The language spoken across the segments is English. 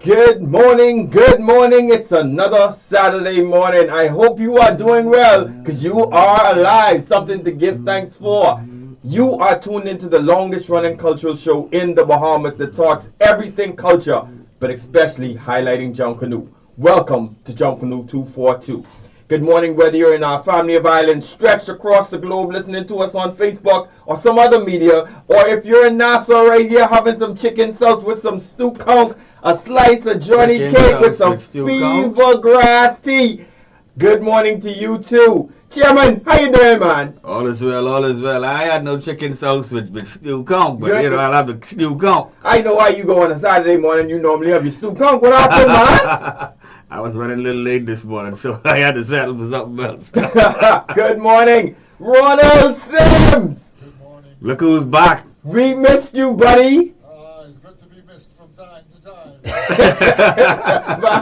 Good morning, good morning. It's another Saturday morning. I hope you are doing well because you are alive. Something to give thanks for. You are tuned into the longest running cultural show in the Bahamas that talks everything culture, but especially highlighting Junkanoo. Welcome to Junkanoo 242. Good morning, whether you're in our family of islands stretched across the globe listening to us on Facebook or some other media, or if you're in Nassau right here having some chicken sauce with some stew conch, a slice of Johnny cake with some fever grass tea. Good morning to you too. Chairman, how you doing, man? All is well, all is well. I had no chicken sauce with stew conch, but I'll have a stew conch. I know why you go on a Saturday morning. You normally have your stew conch. What happened, man? I was running a little late this morning, so I had to settle for something else. Good morning, Ronald Sims. Good morning. Look who's back. We missed you, buddy. It's good to be missed from time to time.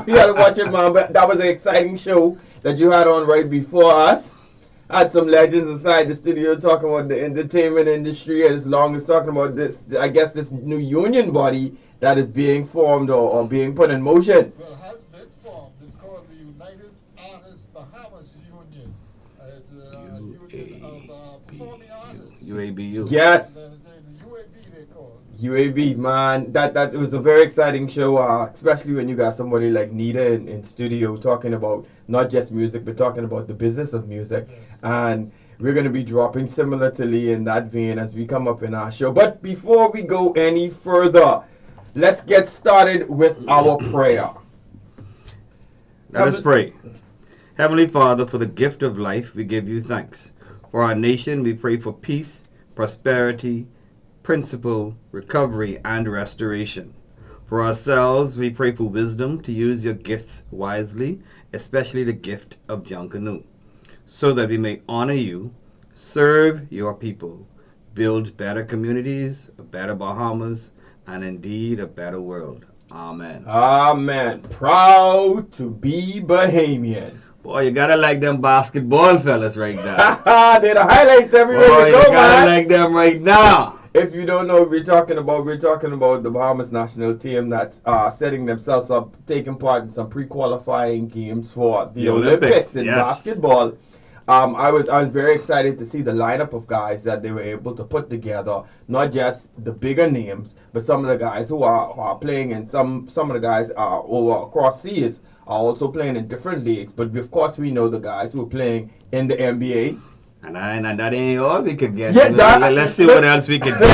You gotta watch it, man. But that was an exciting show that you had on right before us. Had some legends inside the studio talking about the entertainment industry, and as long as talking about this, I guess this new union body that is being formed or being put in motion. Well, it has been formed. It's called the United Artists Bahamas Union. It's a union of performing artists. UABU. Yes. The UAB they call it. UAB, man, that it was a very exciting show, especially when you got somebody like Nita in studio talking about not just music, but talking about the business of music. Yes. And we're going to be dropping similar to Lee in that vein as we come up in our show. But before we go any further, let's get started with our prayer. Let us pray. Heavenly Father, for the gift of life, we give you thanks. For our nation, we pray for peace, prosperity, principle, recovery, and restoration. For ourselves, we pray for wisdom to use your gifts wisely, especially the gift of Junkanoo, so that we may honor you, serve your people, build better communities, a better Bahamas, and indeed a better world. Amen. Amen. Proud to be Bahamian. Boy, you gotta like them basketball fellas right now. They're the highlights everywhere Boy, you go, you gotta man. like them right now. If you don't know what we're talking about the Bahamas national team that's setting themselves up, taking part in some pre-qualifying games for the Olympics in basketball. I was very excited to see the lineup of guys that they were able to put together. Not just the bigger names, but some of the guys who are playing, and some of the guys over across seas are also playing in different leagues. But of course, we know the guys who are playing in the NBA. And that ain't all we could get. Yeah, let's see what else we can do.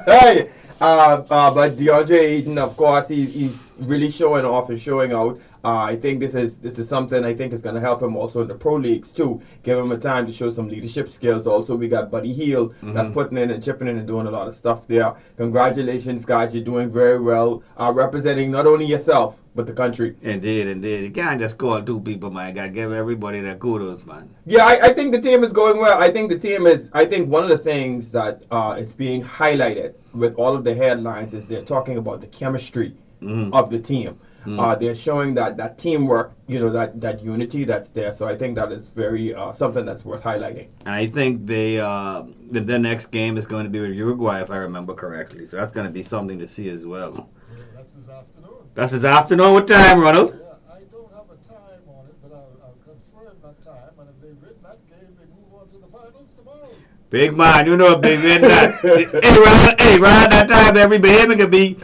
Hey, but DeAndre Ayton, of course, he's really showing off and showing out. I think this is something I think is going to help him also in the pro leagues too. Give him a time to show some leadership skills. Also, we got Buddy Hield that's putting in and chipping in and doing a lot of stuff there. Congratulations, guys! You're doing very well, representing not only yourself but the country. Indeed. You can't just call two people, man. Gotta give everybody their kudos, man. Yeah, I think the team is going well. I think one of the things that is being highlighted with all of the headlines is they're talking about the chemistry of the team. They're showing that teamwork, that unity that's there. So I think that is very something that's worth highlighting. And I think the next game is going to be with Uruguay, if I remember correctly. So that's going to be something to see as well. Yeah, that's this afternoon. That's this afternoon. What time, Ronald? Yeah, I don't have a time on it, but I'll confirm that time. And if they win that game, they move on to the finals tomorrow. Big man, you know if they win that. Around that time, every Bahamian could be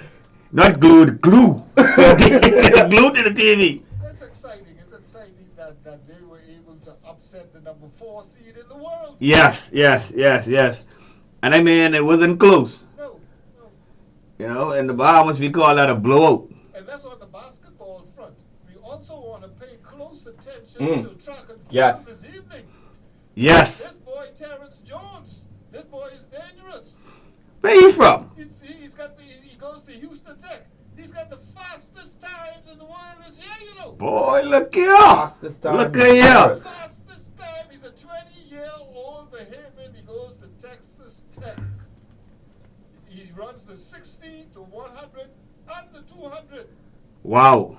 not glued, glue. Glued to the TV. That's exciting. It's exciting that they were able to upset the number 4 seed in the world. Yes. And I mean, it wasn't close. No. In the Bahamas, we call that a blowout. And that's on the basketball front. We also want to pay close attention to track and field this evening. Yes. This boy, Terrence Jones, this boy is dangerous. Where you from? He goes to Houston Tech. He's got the fastest times in the world this year, Boy, look here. Fastest time. Look at you. Fastest time. He's a 20-year-old Bahamian. He goes to Texas Tech. He runs the 60 to 100 and the 200. Wow.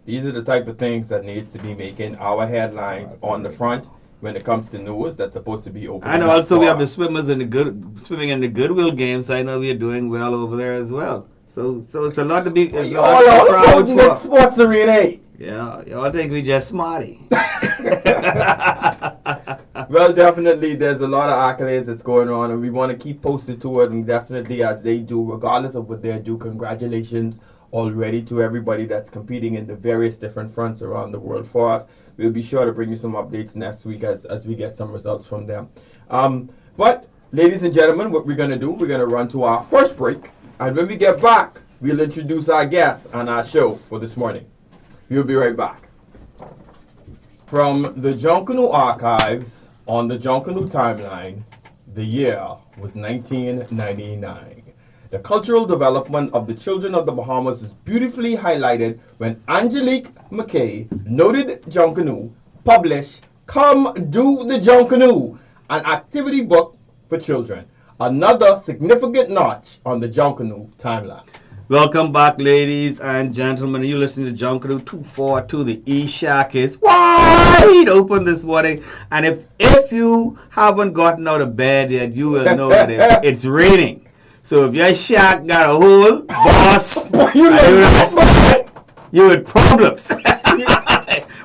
These are the type of things that needs to be making our headlines on the front when it comes to news that's supposed to be open. And also we have the swimmers in the swimming in the Goodwill games. So I know we are doing well over there as well. So it's a lot to be. It's a Y'all lot to be all proud about in the for. sports arena, eh? Yeah, y'all think we just smarty. Well, definitely, there's a lot of accolades that's going on, and we want to keep posted to it. And definitely, as they do, regardless of what they do, congratulations already to everybody that's competing in the various different fronts around the world for us. We'll be sure to bring you some updates next week as we get some results from them. But, ladies and gentlemen, what we're going to do, we're going to run to our first break. And when we get back, we'll introduce our guests on our show for this morning. We'll be right back. From the Junkanoo archives on the Junkanoo timeline, the year was 1999. The cultural development of the children of the Bahamas is beautifully highlighted when Angelique McKay, noted Junkanoo, published Come Do the Junkanoo, an activity book for children. Another significant notch on the Junkanoo timeline. Welcome back, ladies and gentlemen. You listening to Junkanoo 242. The E-Shack is wide open this morning. And if you haven't gotten out of bed yet, you will know that it's raining. So if your shack got a hole, boss, you with problems.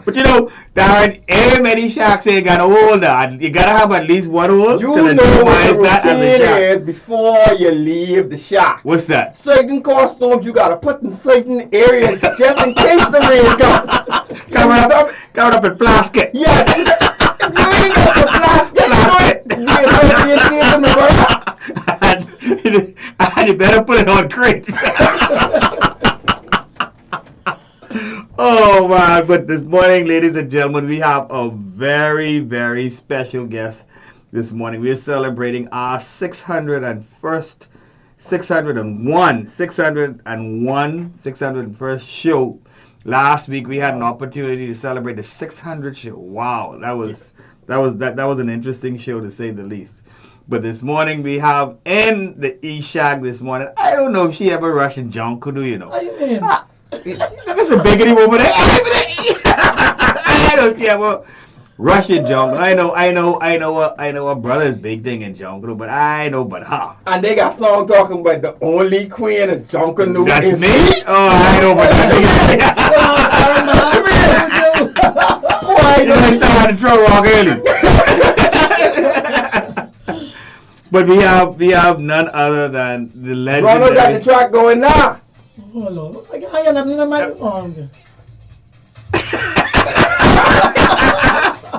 But you know, Darren, many shacks ain't got a hole there. You gotta have at least one hole. You know what the routine is before you leave the shack. What's that? Certain costumes you gotta put in certain areas just in case the rain comes. Covered up in plastic. Yes. If you ain't got the plastic, and you better put it on crates. Oh man, but this morning, ladies and gentlemen, we have a very, very special guest this morning. We are celebrating our 601st show. Last week we had an opportunity to celebrate the 600th show. Wow, that was an interesting show to say the least. But this morning we have in the E-Shack this morning. I don't know if she ever rushed in Junkanoo, you know. What do you mean? That's a biggity woman there. I don't care about Russian Junkanoo. I know a brother's big thing in Junkanoo, but I know but how. and they got song talking about the only queen is Junkanoo. That's me? Oh, I know but Why you know started to throw rock early. But we have none other than the Ronald got the legendary. track going now. Oh Lord, I got nothing in my microphone.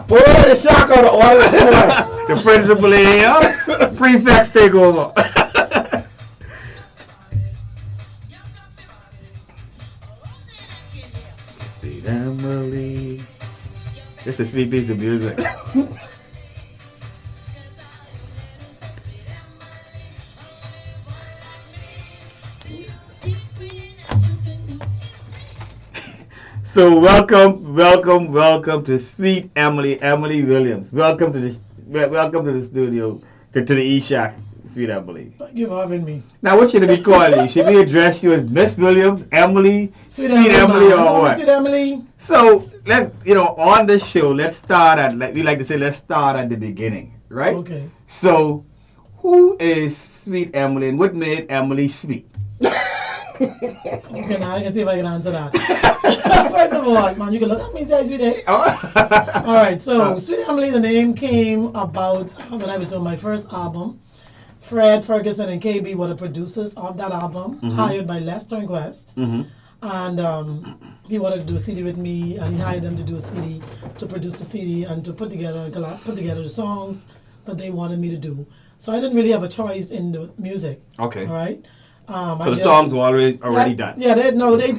Boy, the shock on the order this morning. The principal in here. Prefects take over. See Emily. This is a sweet piece of music. So welcome to Sweet Emily Williams. Welcome to the studio, to the E-Shack, Sweet Emily. Thank you for having me. Now, what should we call you? Should we address you as Miss Williams, Emily, Sweet Emily, or what? Sweet Emily. So let's on this show, let's start at the beginning, right? Okay. So, who is Sweet Emily, and what made Emily sweet? Okay, now I can see if I can answer that. First of all, man, you can look at me and say Sweet Emily. All right, so Sweet Emily, the name came about when I was doing my first album. Fred Ferguson and KB were the producers of that album, hired by Les Turnquest. And he wanted to do a CD with me, and he hired them to do a CD, to produce a CD, and to put together the songs that they wanted me to do. So I didn't really have a choice in the music. Okay. All right. So the songs were already done. Yeah, they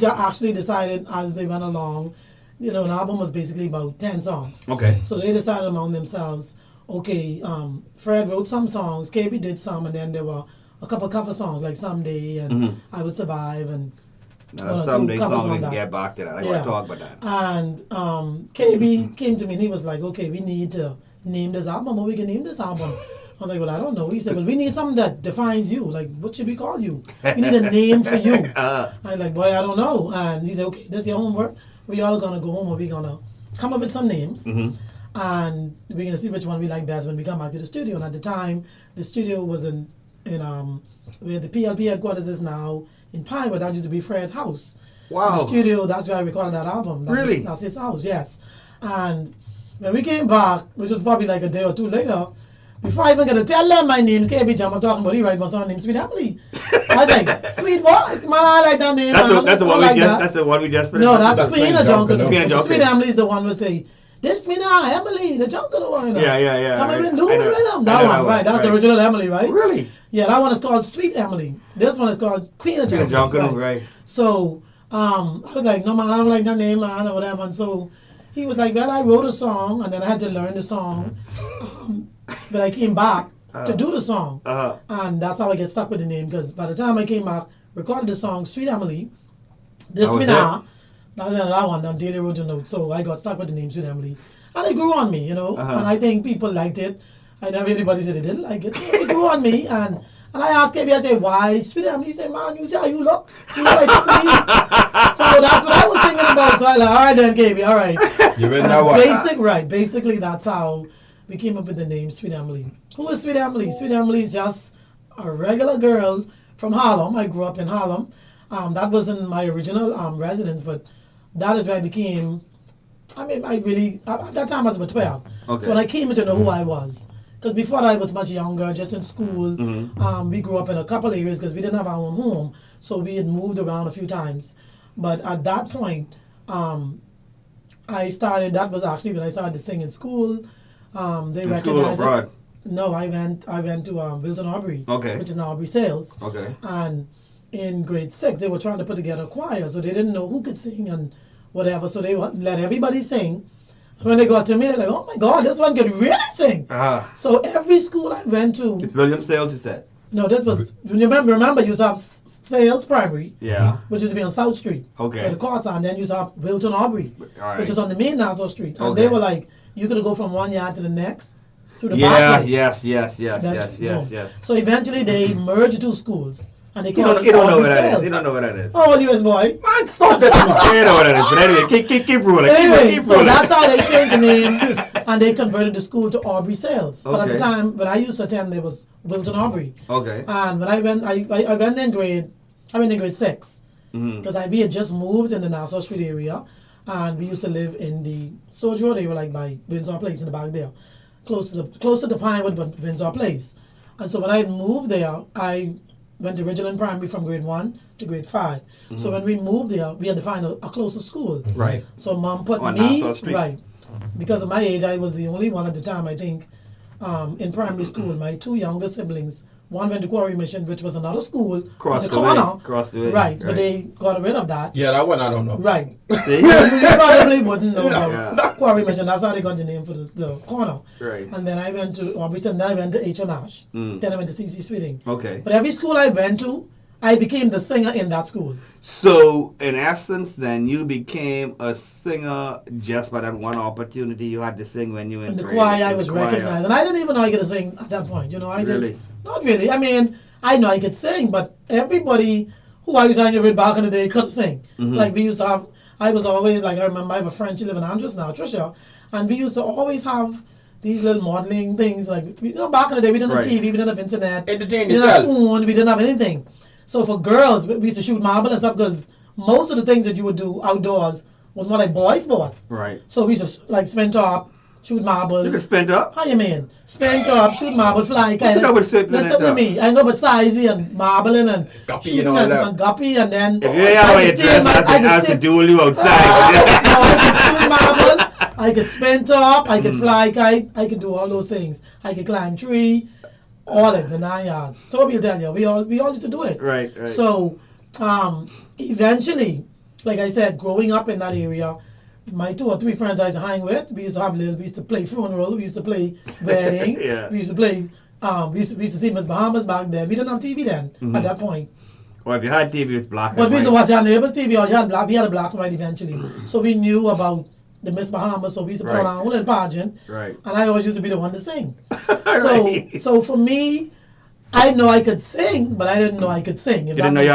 actually decided as they went along. You know, an album was basically about 10 songs. Okay. So they decided among themselves, okay, Fred wrote some songs, KB did some, and then there were a couple cover songs like Someday and I Will Survive and Someday song we can get back to that. I want to talk about that. And KB came to me and he was like, okay, we need to name this album. What we can name this album? I was like, well, I don't know. He said, well, we need something that defines you. Like, what should we call you? We need a name for you. I was like, boy, I don't know. And he said, okay, this is your homework. We all going to go home and we're going to come up with some names. And we're going to see which one we like best when we come back to the studio. And at the time, the studio was in where the PLP headquarters is now, in Pinewood. That used to be Fred's house. Wow. The studio, that's where I recorded that album. Really? That's his house, yes. And when we came back, which was probably like a day or two later, before I even get to tell them my name, KB Jam, I'm talking about he write my son named Sweet Emily. I was like, Sweet what? I said, man, I like that name. That's the one we like just. that. That's the one we just. No, that's That's Queen Queen of Junkanoo. Junkanoo. Queen of Sweet Emily is the one who say, this me now, Emily, the Junkanoo one. Yeah. Come right. and do I it know- with them. I That know one, right? That's the right. original Emily, right? Really? Yeah, that one is called Sweet Emily. This one is called Queen of Queen of Junkanoo. Junkanoo, right? So, I was like, no man, I don't like that name, man, or whatever. And so he was like, well, I wrote a song, and then I had to learn the song. But I came back to do the song. And that's how I get stuck with the name, because by the time I came back, recorded the song Sweet Emily, this That was me it? now, that was another one, on Daily Wrote a Note. So I got stuck with the name Sweet Emily. And it grew on me, And I think people liked it. I never anybody said they didn't like it. So it grew on me, and I asked KB, I said, why Sweet Emily? He said, man, you see how you look? You look like Sweet. So that's what I was thinking about. So I like, all right then, KB, all right. You in that one? Basically, that's how we came up with the name Sweet Emily. Who is Sweet Emily? Sweet Emily is just a regular girl from Harlem. I grew up in Harlem. That wasn't my original residence, but that is where I became. I mean, I really at that time I was about 12. Okay. So when I came to know who I was, because before that I was much younger, just in school. We grew up in a couple areas because we didn't have our own home, so we had moved around a few times. But at that point, I started. That was actually when I started to sing in school. They In recognized school or abroad? No, I went to Wilton Aubrey, Okay. which is now Aubrey Sales. Okay. And in grade 6, they were trying to put together a choir, so they didn't know who could sing and whatever. So they let everybody sing. When they got to me, they're like, "Oh my God, this one could really sing!" So every school I went to, It's William Sales, you said? no, this was remember you used to have Sales Primary, Yeah. which used to be on South Street, Okay. where the cars are, and then you used to have Wilton Aubrey, All right. which is on the main Nassau Street, and Okay. they were like, you could go from one yard to the next, to the Yeah, back. yes. Yes. So eventually they merged two schools, and they You called don't it know Aubrey what that is. Sales. You don't know what that is. Oh, US boy. Man, stop this, man. You know what that is. But anyway, keep rolling. Anyway, keep so rolling. that's how they changed the name, and they converted the school to Aubrey Sales. But at the Okay. time, when I used to attend, there was Wilton Aubrey. Okay. And when I went, I went in grade 6, because we had just moved in the Nassau Street area, and we used to live in the Sojo. They were like by Windsor Place in the back there, close to the Pinewood, but Windsor Place. And so when I moved there, I went to Ridgeland Primary from grade 1 to grade 5. So when we moved there, we had to find a closer school. Right. So mom put On me Nassau Street. right, because of my age, I was the only one at the time. I think in primary school, my two younger siblings. One went to Quarry Mission, which was another school Cross on the the way. corner. Cross the way. Right, but they got rid of that. Yeah, that one I don't know. Right. See? You probably wouldn't know No, about Quarry Mission. That's how they got the name for the corner. Right. And then I went to Aubrey, then I went to H. Nash. Then I went to C.C. Sweeting. Okay. But every school I went to, I became the singer in that school. So, in essence, then you became a singer just by that one opportunity you had to sing when you were In the grade- choir, I in the was choir. recognized. And I didn't even know I could sing at that point. I Really? just, not really. I mean, I know I could sing, but everybody who I was hanging with back in the day could sing. Like we used to have, I was always like, I remember I have a friend, she lives in Andros now, Tricia, and we used to always have these little modeling things. Like, back in the day, we didn't have Right. TV, we didn't have internet, Entertain we didn't have yourself. phone, we didn't have anything. So for girls, we used to shoot marble and stuff because most of the things that you would do outdoors was more like boy sports. Right. So we used to like spin top, shoot marble. You can spend up. How you mean? Spin top, shoot marble, fly kind know of. what spin Listen it to up. me. I know but sizey and marbling and Guppy shooting and all that. and guppy and then. If you ain't how you dress, I have to duel you outside. I could shoot marble. I could spin top. I could fly kite. I could do all those things. I could climb tree. All it, the 9 yards. Toby will tell you, we all used to do it. Right. So, eventually, like I said, growing up in that area, my 2 or 3 friends I used to hang with, we used to play funeral, we used to play wedding, Yeah. we used to play, we used to see Miss Bahamas back then. We didn't have TV then at that point. Or if you had TV, it's black But and we used to white. watch our neighbors' TV, or we had a black and white eventually. So we knew about the Miss Bahamas, so we used to put on Right. our own little pageant. Right. And I always used to be the one to sing. Right. So for me, I know I could sing, but I didn't know I could sing. You didn't know you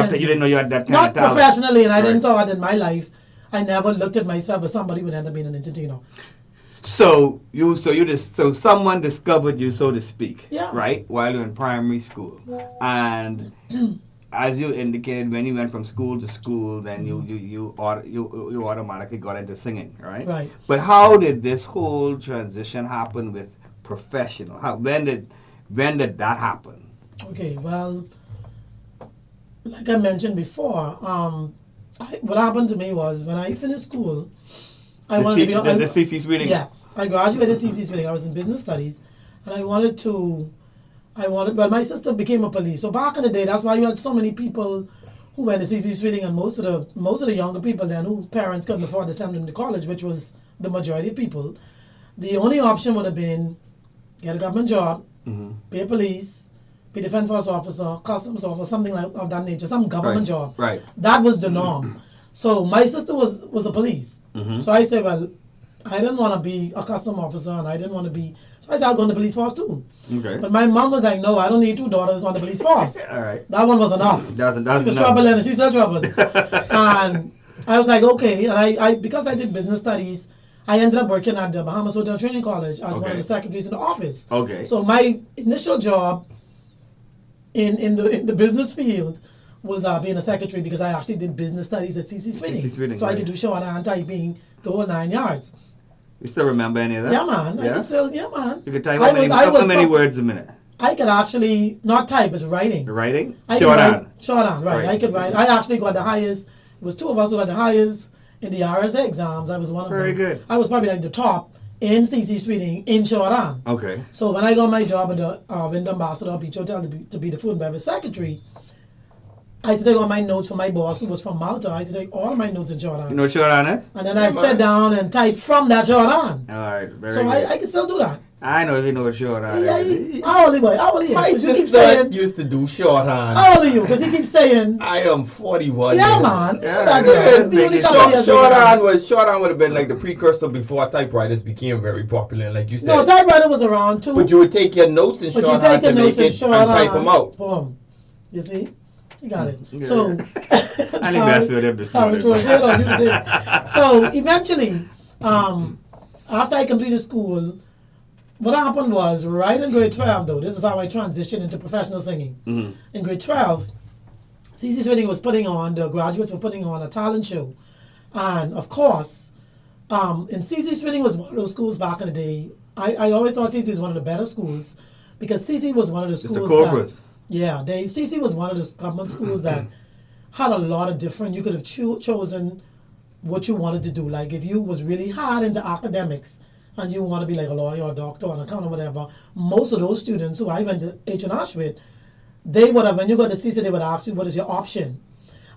had that kind Not of talent. professionally, and I didn't Right. thought in my life, I never looked at myself as somebody who would end up being an entertainer. So someone discovered you, so to speak. Yeah. Right, while you're in primary school, and as you indicated, when you went from school to school, then you automatically got into singing, right? Right. But how did this whole transition happen with professional? When did that happen? Okay, well, like I mentioned before, what happened to me was when I finished school, I wanted to be the CC Sweeting. Yes, I graduated CC Sweeting. I was in business studies, and I wanted. Well, my sister became a police. So back in the day, that's why you had so many people who went to CC Sweeting, and most of the younger people then who parents couldn't afford to send them to college, which was the majority of people. The only option would have been get a government job, be a police, be defense force officer, customs officer, something like of that nature, some government job. Right. That was the norm. So my sister was a police. So I said, well, I didn't want to be a custom officer, and I didn't want to be. So I said, I'll go in the police force too. Okay. But my mom was like, no, I don't need 2 daughters on the police force. All right. That one was enough. That's She was enough. troubling, and she's still troubling. And I was like, okay. And I because I did business studies, I ended up working at the Bahamas Hotel Training College as one of the secretaries in the office. Okay. So my initial job in the business field was being a secretary, because I actually did business studies at CC Sweeting. So I could do shorthand, typing, the whole 9 yards. You still remember any of that? Yeah, man. Yeah? I could still, yeah, man. You could type how many words a minute? I could actually not type, it's writing. Writing? Shorthand, right. Right. I could write. I actually got the highest. It was 2 of us who got the highest in the RSA exams. I was one of them. Very good. I was probably like the top in CC Sweeting in shorthand. Okay. So when I got my job at the Wind Ambassador Beach Hotel to be the food and beverage secretary, I used to take all my notes from my boss, who was from Malta. I used to take all of my notes in shorthand. You know what shorthand is? And then I sat down and typed from that shorthand. All right. Very So good. I can still do that. I know if you know what shorthand is. How old are you? My Because you keep sister saying, used to do shorthand. how old are you? Because he keeps saying, I am 41. yeah, years man. old. Yeah, That yeah, girl. We only making couple years Shorthand would have been like the precursor before typewriters became very popular, like you said. No, typewriter was around too. But you would take your notes in But you shorthand take your to notes make and it show and type them out. Boom. You see? You got it. Yeah. So, I think that's what this morning. So eventually, after I completed school, what happened was, right in grade 12 though, this is how I transitioned into professional singing. In grade 12, CC Sweeting was the graduates were putting on a talent show. And of course, and CC Sweeting was one of those schools back in the day. I always thought CC was one of the better schools, because CC was one of the schools It's the Cobras. CC was one of the government schools that had a lot of different, you could have chosen what you wanted to do. Like if you was really hard into academics and you want to be like a lawyer or a doctor or an accountant or whatever, most of those students who I went to H&H with, they would have, when you got to CC, they would ask you, what is your option?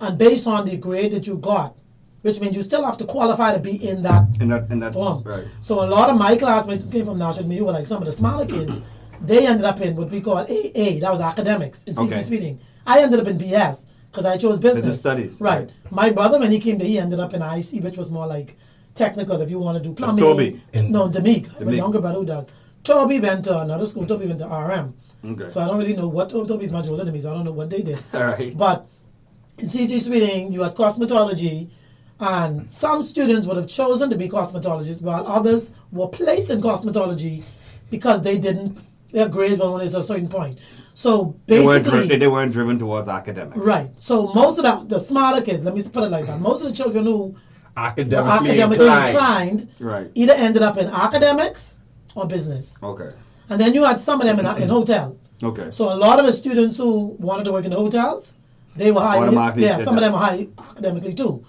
And based on the grade that you got, which means you still have to qualify to be in that Right. So a lot of my classmates who came from National Media were like some of the smaller kids. They ended up in what we call AA, that was academics in CC Sweeting. I ended up in BS because I chose business. Studies. Right. My brother, when he came there, he ended up in IC, which was more like technical if you want to do plumbing. Toby. No, Demik. I have a younger brother who does. Toby went to another school. Toby went to RM. Okay. So I don't really know what Toby's much older than me, so I don't know what they did. All right. But in CC Sweeting, you had cosmetology, and some students would have chosen to be cosmetologists, while others were placed in cosmetology because their grades were only to a certain point. So basically, they weren't driven towards academics. right. So most of the smarter kids, let me put it like that, most of the children who were Academically inclined Right. either ended up in academics or business. Okay. And then you had some of them in hotel. Okay. So a lot of the students who wanted to work in the hotels, they were high. Automatically Yeah, did some of that. them were high academically too.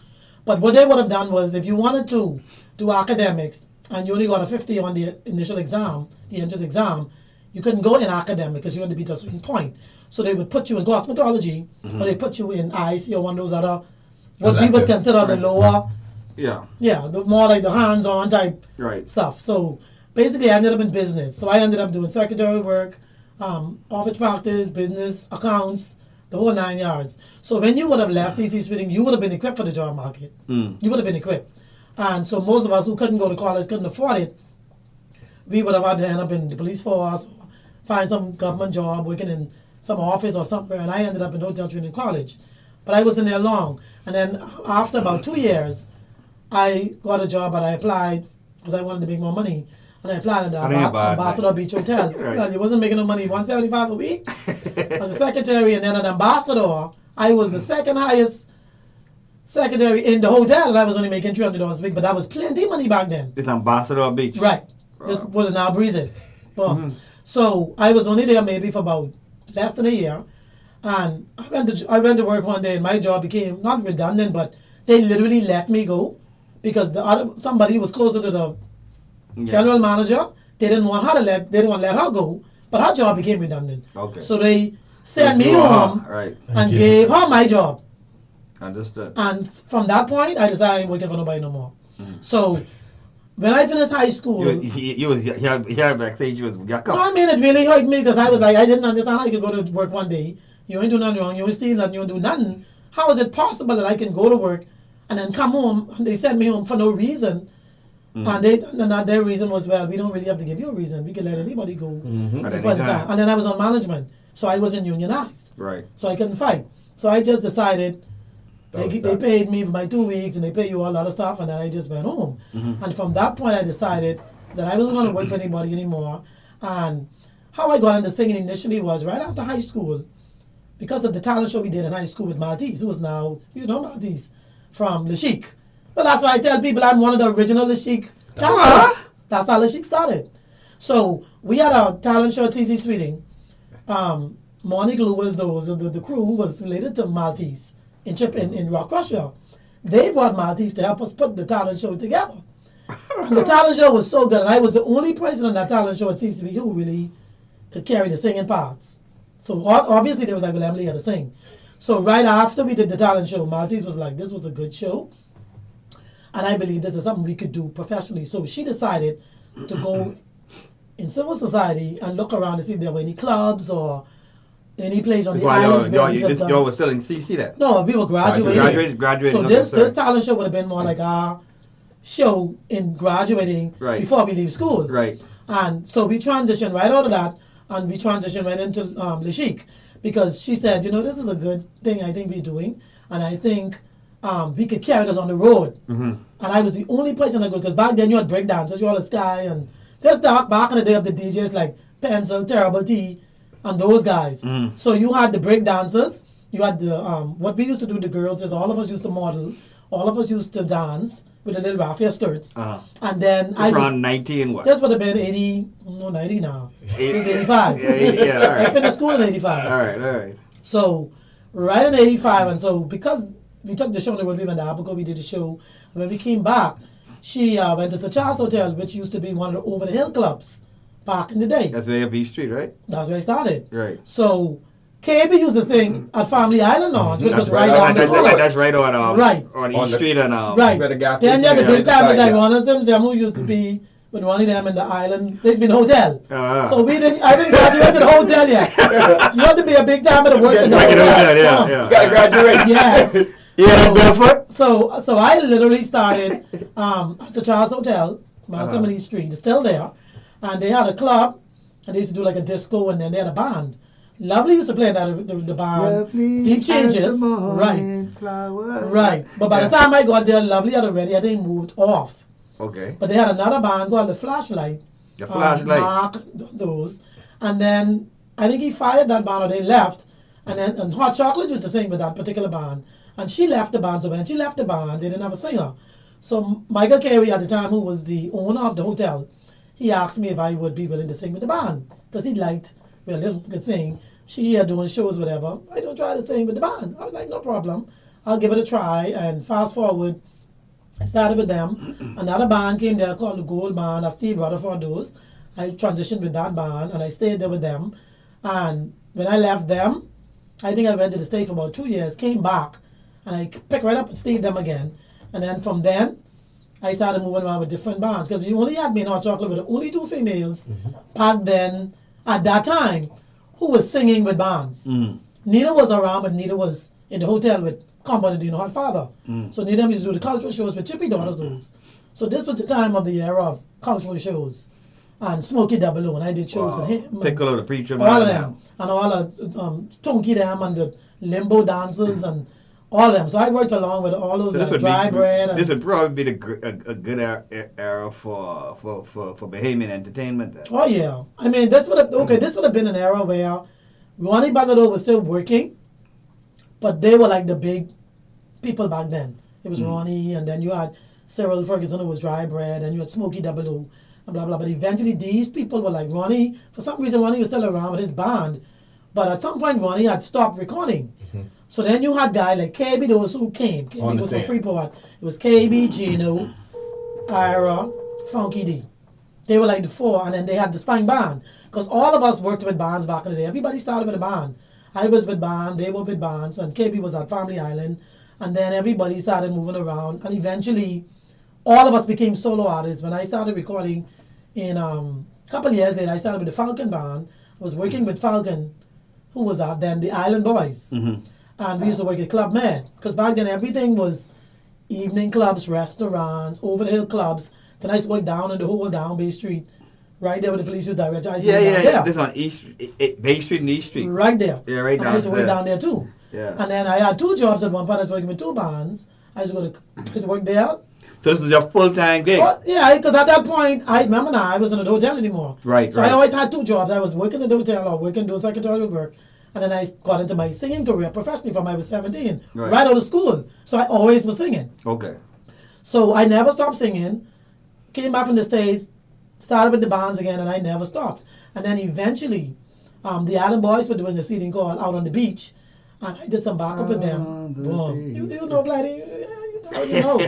But what they would have done was, if you wanted to do academics and you only got a 50 on the initial exam, the entrance exam, you couldn't go in academic because you had to be to a certain point. So they would put you in cosmetology, or they put you in IC or one of those other, what we would consider the lower, the more like the hands-on type Right. stuff. So basically, I ended up in business. So I ended up doing secretarial work, office practice, business, accounts, the whole 9 yards. So when you would have left CC Sweeting, you would have been equipped for the job market. You would have been equipped. And so most of us who couldn't go to college, couldn't afford it, we would have had to end up in the police force, or find some government job, working in some office or somewhere. And I ended up in hotel training college. But I wasn't there long. And then after about 2 years, I got a job, and I applied because I wanted to make more money. And I applied at the Ambassador Beach Hotel. Right. Well, you wasn't making no money, $175 a week as a secretary. And then at Ambassador, I was the second highest secretary in the hotel, and I was only making $300 a week, but that was plenty money back then. This Ambassador Beach. Right. This was now Breezes. So I was only there maybe for about less than a year, and I went to work one day, and my job became not redundant, but they literally let me go because somebody was closer to the general manager. They didn't want to let her go, but her job became redundant. Okay. So they sent me home and gave her my job. Understood. And from that point, I decided I ain't working for nobody no more. So when I finished high school, you was here backstage. You was no, I mean it really hurt me because I was like, I didn't understand how you could go to work one day, you ain't do nothing wrong, you ain't steal nothing, you ain't do nothing. How is it possible that I can go to work and then come home and they send me home for no reason? And their reason was, well, we don't really have to give you a reason. We can let anybody go at any time. And then I was on management, so I wasn't unionized. Right. So I couldn't fight. So I just decided they paid me for my 2 weeks and they paid you all that stuff, and then I just went home. And from that point, I decided that I wasn't going to work for anybody anymore. And how I got into singing initially was right after high school, because of the talent show we did in high school with Maltese, who is now, Maltese, from Le Chic. Well, that's why I tell people I'm one of the original Le Chic talents. That's how Le Chic started. So we had a talent show at TC Sweeting. Monique Lou was the crew who was related to Maltese in Rock Russia. They brought Maltese to help us put the talent show together. And the talent show was so good, and I was the only person on that talent show at TCB who really could carry the singing parts. So obviously they was like, well, Emily had to sing. So right after we did the talent show, Maltese was like, this was a good show, and I believe this is something we could do professionally. So she decided to go in civil society and look around to see if there were any clubs or any place on the islands. Y'all were selling CC that? No, we were graduating. Graduating. So this talent show would have been more like our show in graduating before we leave school. Right. And so we transitioned right out of that, and we transitioned right into Le Chic, because she said, this is a good thing I think we're doing, and I think we could carry this on the road. And I was the only person that could, because back then you had break dancers, you had the Sky, and there's back in the day of the DJs like Pencil, Terrible T, and those guys. So you had the break dancers, you had the, what we used to do, the girls, is all of us used to model, all of us used to dance with the little raffia skirts. And then around 90 and what? This would have been 90 now. It was 85. Yeah, all right. I finished school in 85. All right. So, right in 85, and so because we took the show on the road, we went to Abaco, we did the show, and when we came back, she went to the Charles Hotel, which used to be one of the over-the-hill clubs back in the day. That's where B Street, right? That's where I started. Right. So, KB used to sing at Family Island Lounge, which was right down the corner. That's right on East Street and right. Then you had the big time with like Ron and Sims, who used to be with Ronnie them in the island. There's been hotel. So I didn't graduate to the hotel yet. You have to be a big time to work in the hotel. Yeah. You gotta graduate. Yes. Yeah, barefoot. So I literally started at the Charles Hotel, Malcolm and East Street. It's still there, and they had a club, and they used to do like a disco, and then they had a band. Lovely used to play that the band. Lovely Deep Changes. Right. But by the time I got there, Lovely had already moved off. Okay. But they had another band called The Flashlight. The Flashlight. Mark, those. And then I think he fired that band, or they left. And Hot Chocolate used to sing with that particular band. And she left the band. So when she left the band, they didn't have a singer. So Michael Carey at the time, who was the owner of the hotel, he asked me if I would be willing to sing with the band. Because he liked, Little could sing. She here doing shows, whatever. I don't try to sing with the band. I was like, no problem. I'll give it a try. And fast forward, I started with them. Another band came there called the Gold Band. That's Steve Rutherford those. I transitioned with that band, and I stayed there with them. And when I left them, I think I went to the States for about 2 years, came back, and I picked right up and stayed them again. And then from then, I started moving around with different bands. Because you only had me in Hot Chocolate with only 2 females back then, at that time, who was singing with bands. Nina was around, but Nina was in the hotel with Compound and her father. So Nina used to do the cultural shows with Chippy Daughters those. So this was the time of the era of cultural shows. And Smokey Double O, and I did shows with him. Piccolo, the preacher. All of them. And all of Tonky them and the limbo dancers and all of them. So I worked along with all those dry bread. This would probably be a good era for Bahamian entertainment then. Oh yeah. I mean, this would have been an era where Ronnie Bagador was still working, But they were like the big people back then. It was Ronnie, and then you had Cyril Ferguson, who was Dry Bread, and you had Smokey Double O, and blah, blah. But eventually these people were like Ronnie. For some reason, Ronnie was still around with his band. But at some point, Ronnie had stopped recording. So then you had guys like KB, those who came. KB was from Freeport. It was KB, Gino, Ira, Funky D. They were like the four, and then they had the Spine Band. Because all of us worked with bands back in the day. Everybody started with a band. I was with band, they were with bands, and KB was at Family Island. And then everybody started moving around, and eventually all of us became solo artists. When I started recording in a couple of years later, I started with the Falcon Band. I was working with Falcon, who was at then the Island Boys. And we used to work at Club Med, because back then everything was evening clubs, restaurants, over the hill clubs. Then I used to work down in the whole down Bay Street, right there with the police youth director. I used to work down there. This on Bay Street and East Street. Right there. Yeah, right and I used to work down there too. Yeah. And then I had two jobs at one point. I was working with two bands. I used to work there. So this is your full-time gig? Well, yeah, because at that point, I remember now, I wasn't at the hotel anymore. Right, So I always had two jobs. I was working at the hotel or working doing secretarial work. And then I got into my singing career professionally from I was 17, right out of school. So I always was singing. Okay. So I never stopped singing. Came back from the States, started with the bands again, and I never stopped. And then eventually, the Island Boys were doing a CD called Out on the Beach, and I did some backup with them. Boom. You know, Bloody, you know.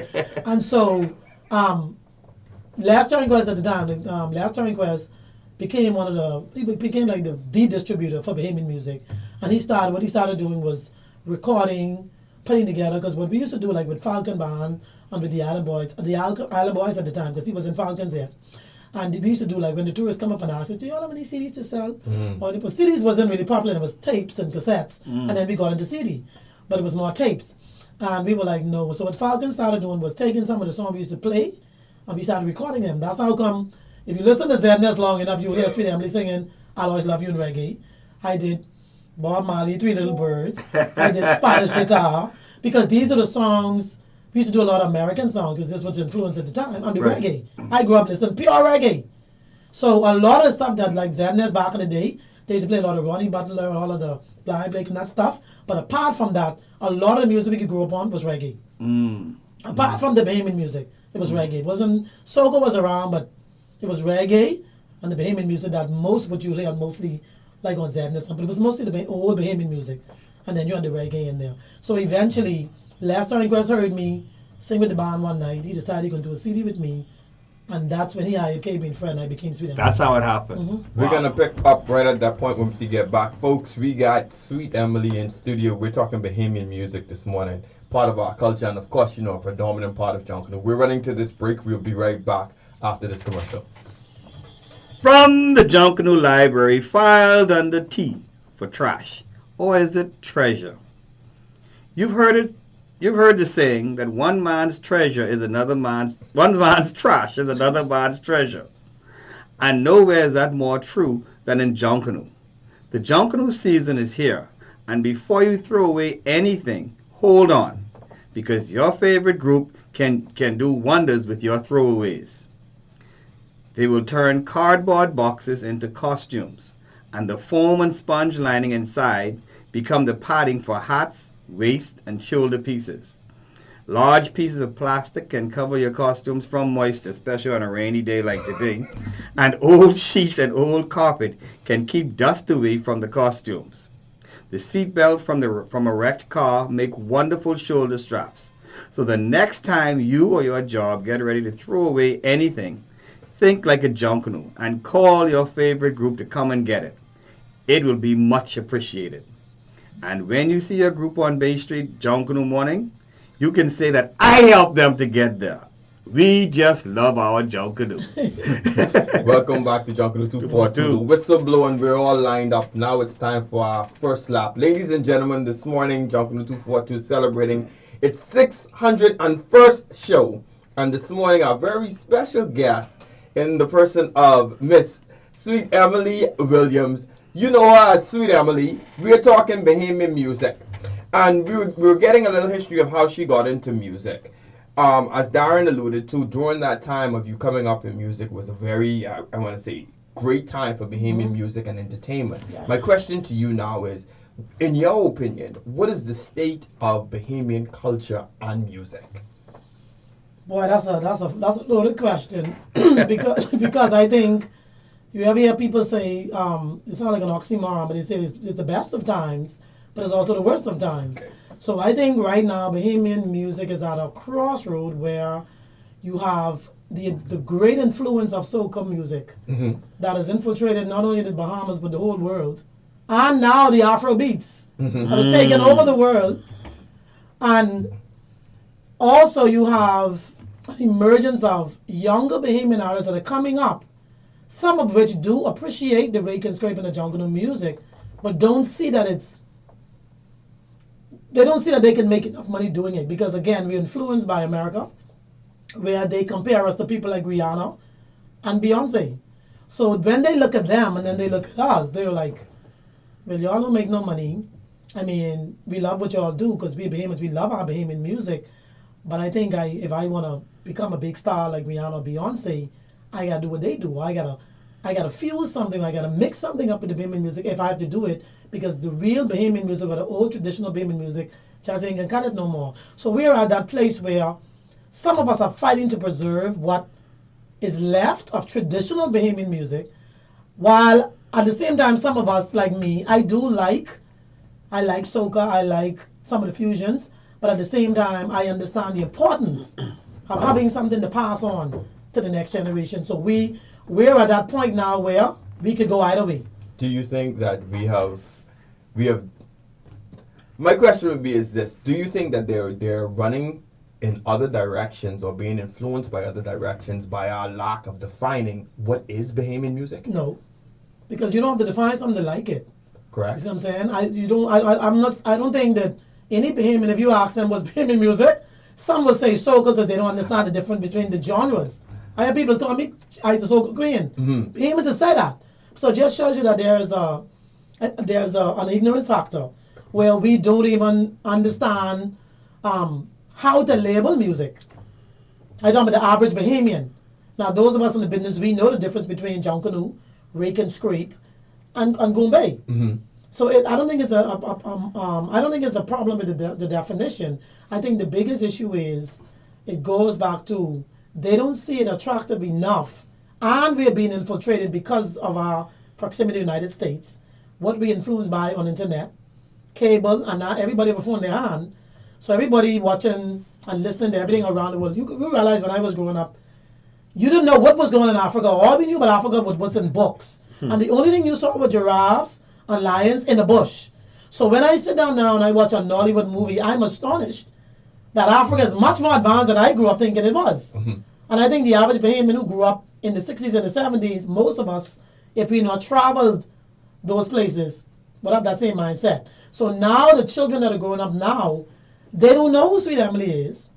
And so, Last Touring Quest at the time, Last Touring Quest became he became like the distributor for Bahamian music. And what he started doing was recording, putting together, because what we used to do, like with Falcon Band and with the Island Boys at the time, because he was in Falcons here. And we used to do, like, when the tourists come up and ask, do you all have any CDs to sell? Or CDs wasn't really popular, it was tapes and cassettes. And then we got into CD, but it was more tapes. And we were like, no. So what Falcon started doing was taking some of the songs we used to play, and we started recording them. That's how come, if you listen to ZNS long enough, you'll hear Sweet Emily singing I'll Always Love You in reggae. I did Bob Marley, Three Little Birds. I did Spanish guitar, because these are the songs. We used to do a lot of American songs, because this was influence at the time, and the reggae. I grew up listening pure reggae. So a lot of stuff that, like ZNS back in the day, they used to play a lot of Ronnie Butler, all of the Blind Blake and that stuff. But apart from that, a lot of the music we grew up on was reggae. Apart from the Bahamian music, it was reggae. It wasn't, soca was around, but it was reggae and the Bahamian music that most what you hear mostly like on ZNS, but it was mostly the old Bahamian music. And then you had the reggae in there. So eventually, Last Touring Quest heard me sing with the band one night. He decided he could do a CD with me. And that's when he hired KB and Fred, and I became Sweet Emily. That's how it happened. We're going to pick up right at that point when we get back. Folks, we got Sweet Emily in studio. We're talking Bahamian music this morning. Part of our culture, and of course, you know, a predominant part of Junkanoo. We're running to this break. We'll be right back after this commercial. From the Junkanoo Library, filed under T for trash. Or is it treasure? You've heard the saying that one man's trash is another man's treasure. And nowhere is that more true than in Junkanoo. The Junkanoo season is here, and before you throw away anything, hold on, because your favorite group can do wonders with your throwaways. They will turn cardboard boxes into costumes, and the foam and sponge lining inside become the padding for hats, waist, and shoulder pieces. Large pieces of plastic can cover your costumes from moisture, especially on a rainy day like today, and old sheets and old carpet can keep dust away from the costumes. The seatbelt from a wrecked car make wonderful shoulder straps. So the next time you or your job get ready to throw away anything, think like a Junkanoo and call your favorite group to come and get it. It will be much appreciated. And when you see your group on Bay Street Junkanoo morning, you can say that I helped them to get there. We just love our Junkanoo. Welcome back to Junkanoo 242. Whistle blowing, we're all lined up. Now it's time for our first lap. Ladies and gentlemen, this morning Junkanoo 242 is celebrating its 601st show. And this morning our very special guest in the person of Miss Sweet Emily Williams. You know her as Sweet Emily. We're talking Bahamian music. And we were getting a little history of how she got into music. As Darren alluded to, during that time of you coming up in music was a very, I want to say, great time for Bahamian music and entertainment. Yes. My question to you now is, in your opinion, what is the state of Bahamian culture and music? Boy, that's a loaded question because I think you ever hear people say it's not like an oxymoron, but they say it's the best of times, but it's also the worst of times. Okay. So I think right now Bahamian music is at a crossroad where you have the great influence of soca music Mm-hmm. that has infiltrated not only the Bahamas but the whole world, and now the Afro beats Mm-hmm. that has taken over the world, and also you have the emergence of younger Bahamian artists that are coming up, some of which do appreciate the rake and scrape and the Junkanoo music, but don't see that they don't see that they can make enough money doing it because again we're influenced by America, where they compare us to people like Rihanna and Beyonce. So when they look at them and then they look at us, they're like, well, y'all don't make no money. I mean, we love what y'all do because we're Bahamians. We love our Bahamian music. But I think if I want to become a big star like Rihanna or Beyonce, I got to do what they do. I gotta fuse something. I got to mix something up with the Bahamian music if I have to do it because the real Bahamian music or the old traditional Bahamian music just ain't going to cut it no more. So we're at that place where some of us are fighting to preserve what is left of traditional Bahamian music, while at the same time, some of us, like me, I like soca, I like some of the fusions, but at the same time, I understand the importance of having something to pass on to the next generation. So we're at that point now where we could go either way. Do you think that we have my question would be is this, do you think that they're running in other directions or being influenced by other directions by our lack of defining what is Bahamian music? No, because you don't have to define something to like it. You Correct? see what I'm saying? I don't think that any Bahamian, if you ask them what's Bahamian music, some will say soca because they don't understand the difference between the genres. I have people call me, I used to soca queen. Mm-hmm. Bahamians to say that. So it just shows you that there's an ignorance factor where we don't even understand how to label music. I talk about the average Bahamian. Now, those of us in the business, we know the difference between Junkanoo, rake and scrape, and Goombay. Mm-hmm. So I don't think it's I don't think it's a problem with the definition. I think the biggest issue is it goes back to they don't see it attractive enough, and we are being infiltrated because of our proximity to the United States. What we influenced by on internet, cable, and now everybody have a phone in their hand. So everybody watching and listening to everything around the world. You realize when I was growing up, you didn't know what was going on in Africa. All we knew about Africa was what's in books. And the only thing you saw were giraffes and lions in the bush. So when I sit down now and I watch a Nollywood movie, I'm astonished that Africa is much more advanced than I grew up thinking it was. Mm-hmm. And I think the average Bahamian who grew up in the 60s and the 70s, most of us, if we not traveled those places, would have that same mindset. So now the children that are growing up now, they don't know who Sweet Emily is.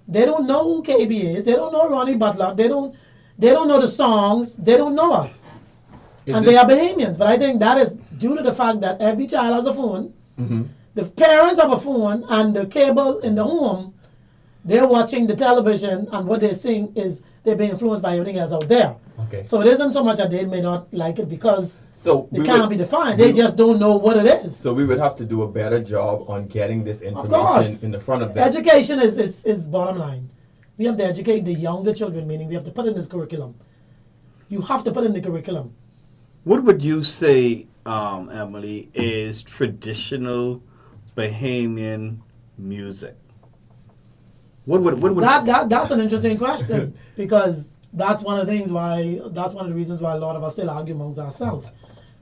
They don't know who KB is. They don't know Ronnie Butler. They don't know the songs. They don't know us. And they are Bahamians. But I think that is due to the fact that every child has a phone. Mm-hmm. The parents have a phone and the cable in the home. They're watching the television and what they're seeing is they're being influenced by everything else out there. Okay. So it isn't so much that they may not like it because So it can't be defined. They just don't know what it is. So we would have to do a better job on getting this Of information course. in the front of them. Education is bottom line. We have to educate the younger children, meaning we have to put in this curriculum. You have to put in the curriculum. What would you say, Emily, is traditional Bahamian music? What would That's an interesting question because that's one of the reasons why a lot of us still argue amongst ourselves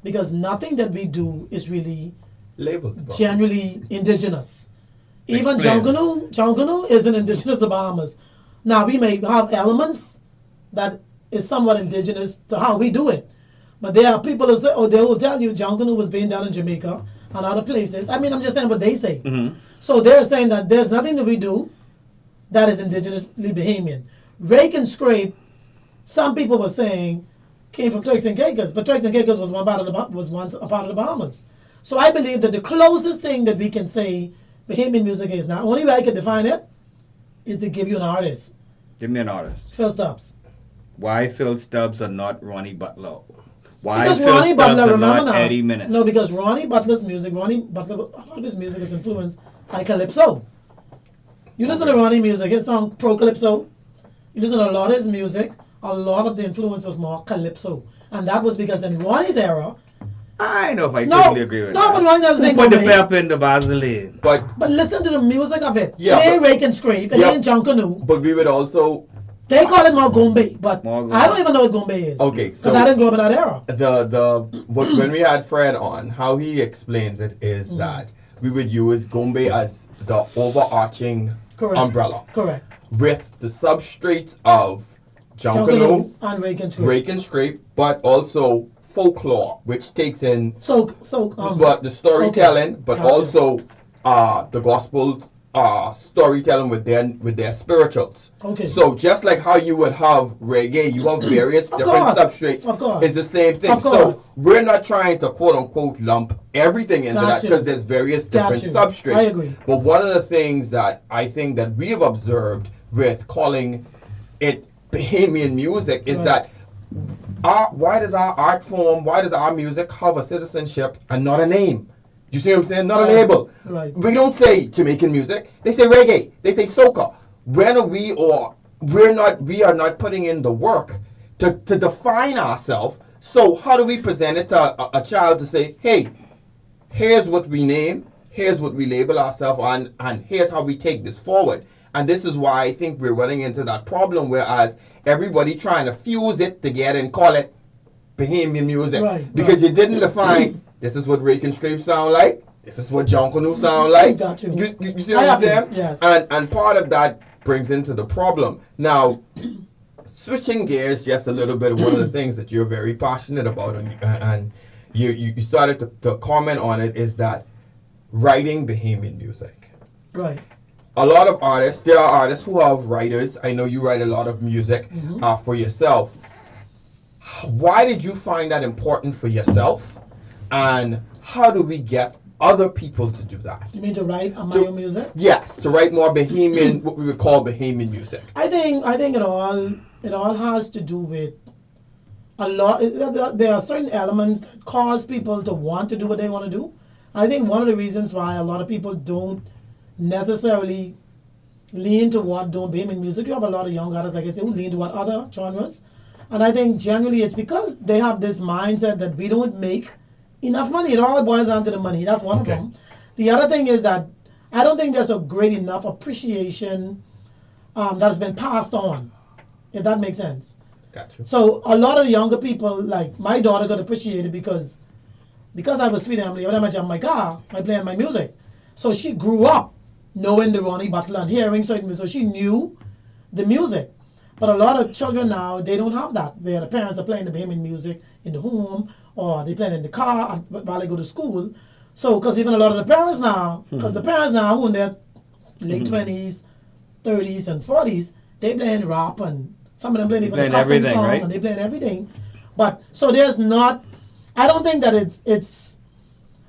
because nothing that we do is really Labeled. genuinely indigenous. Even Explain. Junkanoo isn't indigenous to Bahamas. Now we may have elements that is somewhat indigenous to how we do it, but there are people who say, they will tell you Junkanoo was being done in Jamaica and other places. I mean, I'm just saying what they say. Mhm. So they're saying that there's nothing that we do that is indigenously Bahamian. Rake and scrape, some people were saying came from Turks and Caicos, but Turks and Caicos was once a part of the Bahamas. So I believe that the closest thing that we can say Bahamian music is now, only way I can define it is to give you an artist. Give me an artist. Phil Stubbs. Why Phil Stubbs and not Ronnie Butler? Why Because Phil Ronnie Stubbs Butler, and remember not now? Eddie Minnis? No, because Ronnie Butler's music, Ronnie Butler, a lot of his music is influenced by calypso. You listen to Ronnie music, his song Pro Calypso. You listen to a lot of his music. A lot of the influence was more calypso, and that was because in Ronnie's era. I know if I No, totally agree with no, that. but Ronnie doesn't Who sing put the Gombe. pep in the Vaseline? But listen to the music of it. Yeah, It ain't but- Rake and Scrape. It Yeah. ain't Junkanoo. but we would also They call it more Gombe, but More Gombe. I don't even know what Gombe is. okay. Because I didn't grow up in that era. When we had Fred on, how he explains it is that we would use Gombe as the overarching Correct. umbrella Correct. with the substrates of Junkanoo, and Rake and Scrape. rake and scrape, but also folklore, which takes in So, but the storytelling, okay. but Gotcha. also the gospel storytelling with their spirituals. Okay. So just like how you would have reggae, you have various Of different course. substrates. Of course. It's the same thing. Of So course. we're not trying to quote unquote lump everything into that Gotcha. because there's various different Gotcha. substrates. I agree. But one of the things that I think that we have observed with calling it Bahamian music is Right. that why does our art form, why does our music have a citizenship and not a name? You see what I'm saying? Not a Right. label. Right. We don't say Jamaican music. They say reggae. They say soca. When are we we are not putting in the work to define ourselves. So how do we present it to a child to say, hey, here's what we name, here's what we label ourselves on, and here's how we take this forward. And this is why I think we're running into that problem, whereas everybody trying to fuse it together and call it Bahamian music. Right, Because right. you didn't define, this is what Rake and Scrape sound like, this is what Junkanoo sound like. Got you. You see I what I'm have you, saying? yes. And part of that brings into the problem. Now, switching gears just a little bit, one of the things that you're very passionate about and you started to comment on it is that writing Bahamian music. Right. A lot of artists, there are artists who have writers. I know you write a lot of music for yourself. Why did you find that important for yourself? And how do we get other people to do that? You mean to write my own music? Yes, to write more Bahamian, what we would call Bahamian music. I think it all has to do with a lot. There are certain elements that cause people to want to do what they want to do. I think one of the reasons why a lot of people don't necessarily lean toward doing Bahamian music, you have a lot of young artists, like I say, who lean toward other genres. And I think generally it's because they have this mindset that we don't make enough money. It all boils down to the money. That's one Okay. of them. The other thing is that I don't think there's a great enough appreciation that has been passed on, if that makes sense. Gotcha. So a lot of younger people, like my daughter, got appreciated because I was Sweet Emily. Every time I jump in my car, I playing my music. So she grew up knowing the Ronnie Butler and hearing certain music. So she knew the music. But a lot of children now, they don't have that, where the parents are playing the Bahamian music in the home or they playing in the car while they go to school. So, because even a lot of the parents now, because the parents now who in their late 20s, 30s, and 40s, they playing rap and some of them playing even a playing custom everything, song right? and they playing everything. But so there's not. I don't think that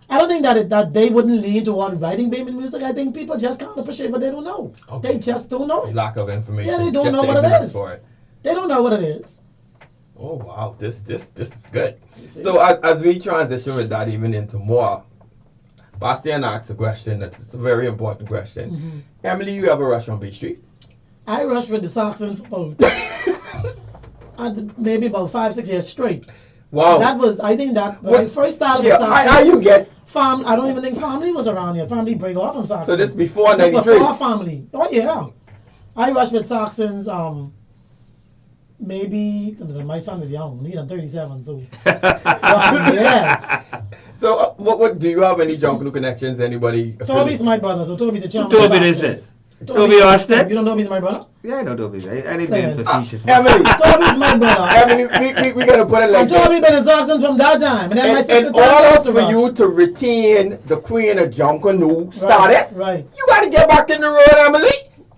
I don't think that they wouldn't lean toward writing Bahamian music. I think people just can't appreciate what they don't know. Okay. They just don't know it. Lack of information. Yeah, they don't just know the what it ignorance is. For it. They don't know what it is. Oh wow, this is good. So as we transition with that even into more, Bastian asked a question that's a very important question. Emily, you ever rush on Bay Street? I rushed with the Saxon for maybe about 5-6 years straight. Wow. That was, I think that when I first started Yeah, with Saxon. how you get? I don't even think family was around here. Family break off from Saxon. So this before This 93. before family. Oh yeah. I rushed with Saxons. Maybe my son was young. He's 37, so yes. So what do you have any Junkanoo connections? Anybody? Toby's my brother, so Toby's a champion. Toby this is. Toby Austin? You don't know Toby's my brother? Yeah, I know Toby. I ain't being facetious. Emily, Toby's my brother. Emily, we gotta put it like And Toby been in Saxon from that time, and then my sister in Tanya order for you to retain the Queen of Junkanoo status, Right. you gotta get back in the road, Emily.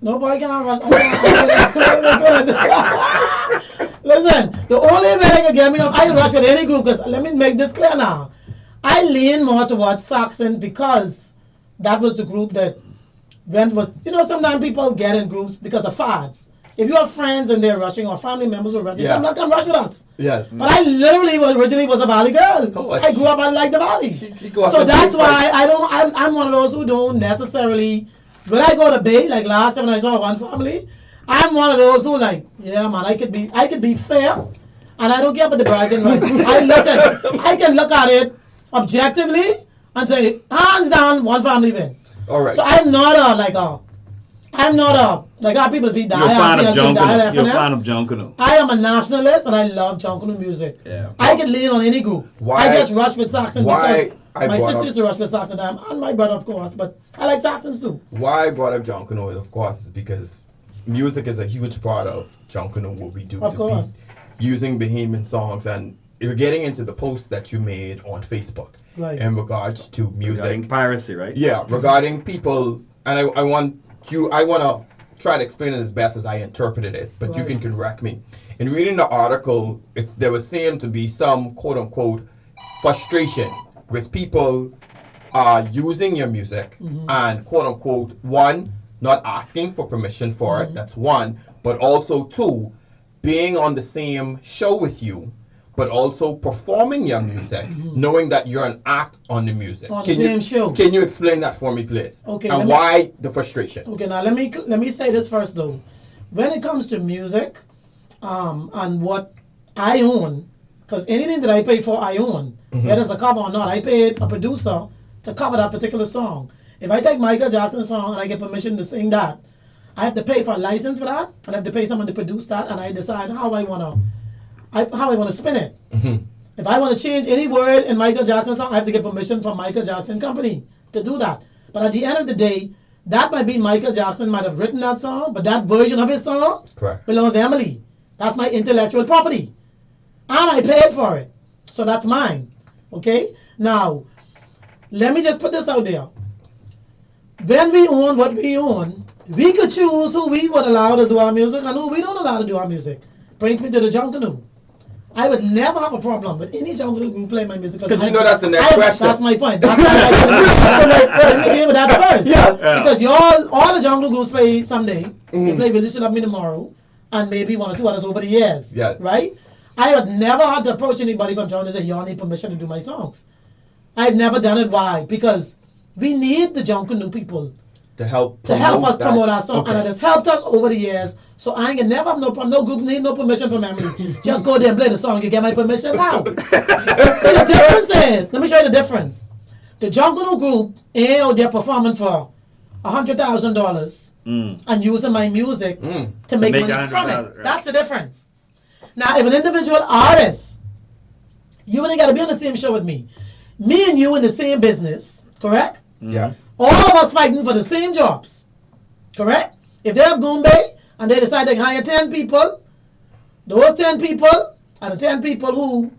No boy can't rush. Listen, the only way they can get me off, I rush with any group, because let me make this clear now. I lean more towards Saxon because that was the group that went with, sometimes people get in groups because of fads. If you have friends and they're rushing or family members who are rushing, come rush with us. Yes. But I literally originally was a Valley girl. Oh, I grew up like the Valley. She grew up So in that's Bay why I'm one of those who don't necessarily, when I go to Bay, like last time when I saw one family, I'm one of those who like, yeah man, I could be fair, and I don't care about the bragging rights. I can look at it objectively and say, hands down, one family win. All right. So I'm not like how people speak. You're a fan of Junkanoo. You're a fan of Junkanoo. I am a nationalist and I love Junkanoo music. Yeah. I can lean on any group. Why- I just rush with Saxon why because I my brought sister up- used to rush with Saxon time, and my brother of course, but I like Saxons too. Why I brought up Junkanoo, of course, is because music is a huge part of Junkanoo, what we do. Of course. Using Bahamian songs, and you're getting into the post that you made on Facebook Right. in regards to music. Regarding piracy, right? Yeah, regarding people, and I want to try to explain it as best as I interpreted it, but you Right. can correct me. In reading the article, there was seemed to be some quote unquote frustration with people using your music and quote unquote one, not asking for permission for it, that's one, but also two, being on the same show with you, but also performing your music, knowing that you're an act on the music. On the same show. Can you explain that for me, please? Okay, And why the frustration? Okay, now let me say this first though. When it comes to music, and what I own, because anything that I pay for, I own. Whether it's a cover or not, I paid a producer to cover that particular song. If I take Michael Jackson's song and I get permission to sing that, I have to pay for a license for that, and I have to pay someone to produce that, and I decide how I wanna spin it. If I want to change any word in Michael Jackson's song, I have to get permission from Michael Jackson Company to do that. But at the end of the day, that might be Michael Jackson might have written that song, but that version of his song Correct. belongs to Emily. That's my intellectual property. And I paid for it. So that's mine. Okay? Now, let me just put this out there. When we own what we own, we could choose who we would allow to do our music and who we don't allow to do our music. Brings me to the Junkanoo. I would never have a problem with any Junkanoo group playing my music. Because you know that's the next question. That's my point. That's why I begin with that first. Yeah. Because all the Junkanoo groups play someday. They play Will You Love Me Tomorrow, and maybe one or two others over the years. Yes. Right? I would never have to approach anybody from Junkanoo and say, y'all need permission to do my songs. I've never done it. Why? Because we need the Junkanoo people To help us that. promote our song, Okay. and it has helped us over the years. So I ain't never have no problem. No group need no permission from Emily. Just go there and play the song. You get my permission now. See, the difference is, let me show you the difference. The Junkanoo group ain't out there performing for $100,000 and using my music to make money from it. $100,000, right. That's the difference. Now, if an individual artist, you ain't got to be on the same show with me. Me and you in the same business, correct? Yes. All of us fighting for the same jobs. Correct? If they have Goombay and they decide to hire 10 people, those 10 people are the 10 people who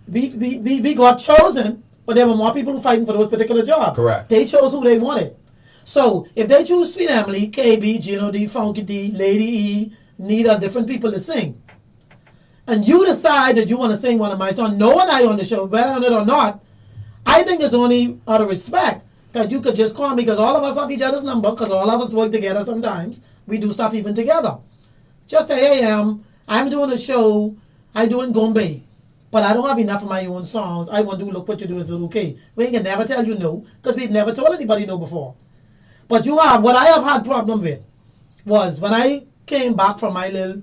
we got chosen, but there were more people who fighting for those particular jobs. Correct. They chose who they wanted. So if they choose Sweet Emily, KB, Gino D, Funky D, Lady E, Nita, different people to sing, and you decide that you want to sing one of my songs, knowing I on the show, whether on it or not, I think it's only out of respect that you could just call me, because all of us have each other's number, because all of us work together sometimes. We do stuff even together. Just say, hey, I'm doing a show, I'm doing Gombe, but I don't have enough of my own songs. I want to do Look What You Do, Is It Okay? We ain't can never tell you no, because we've never told anybody no before. But what I have had problem with was when I came back from my little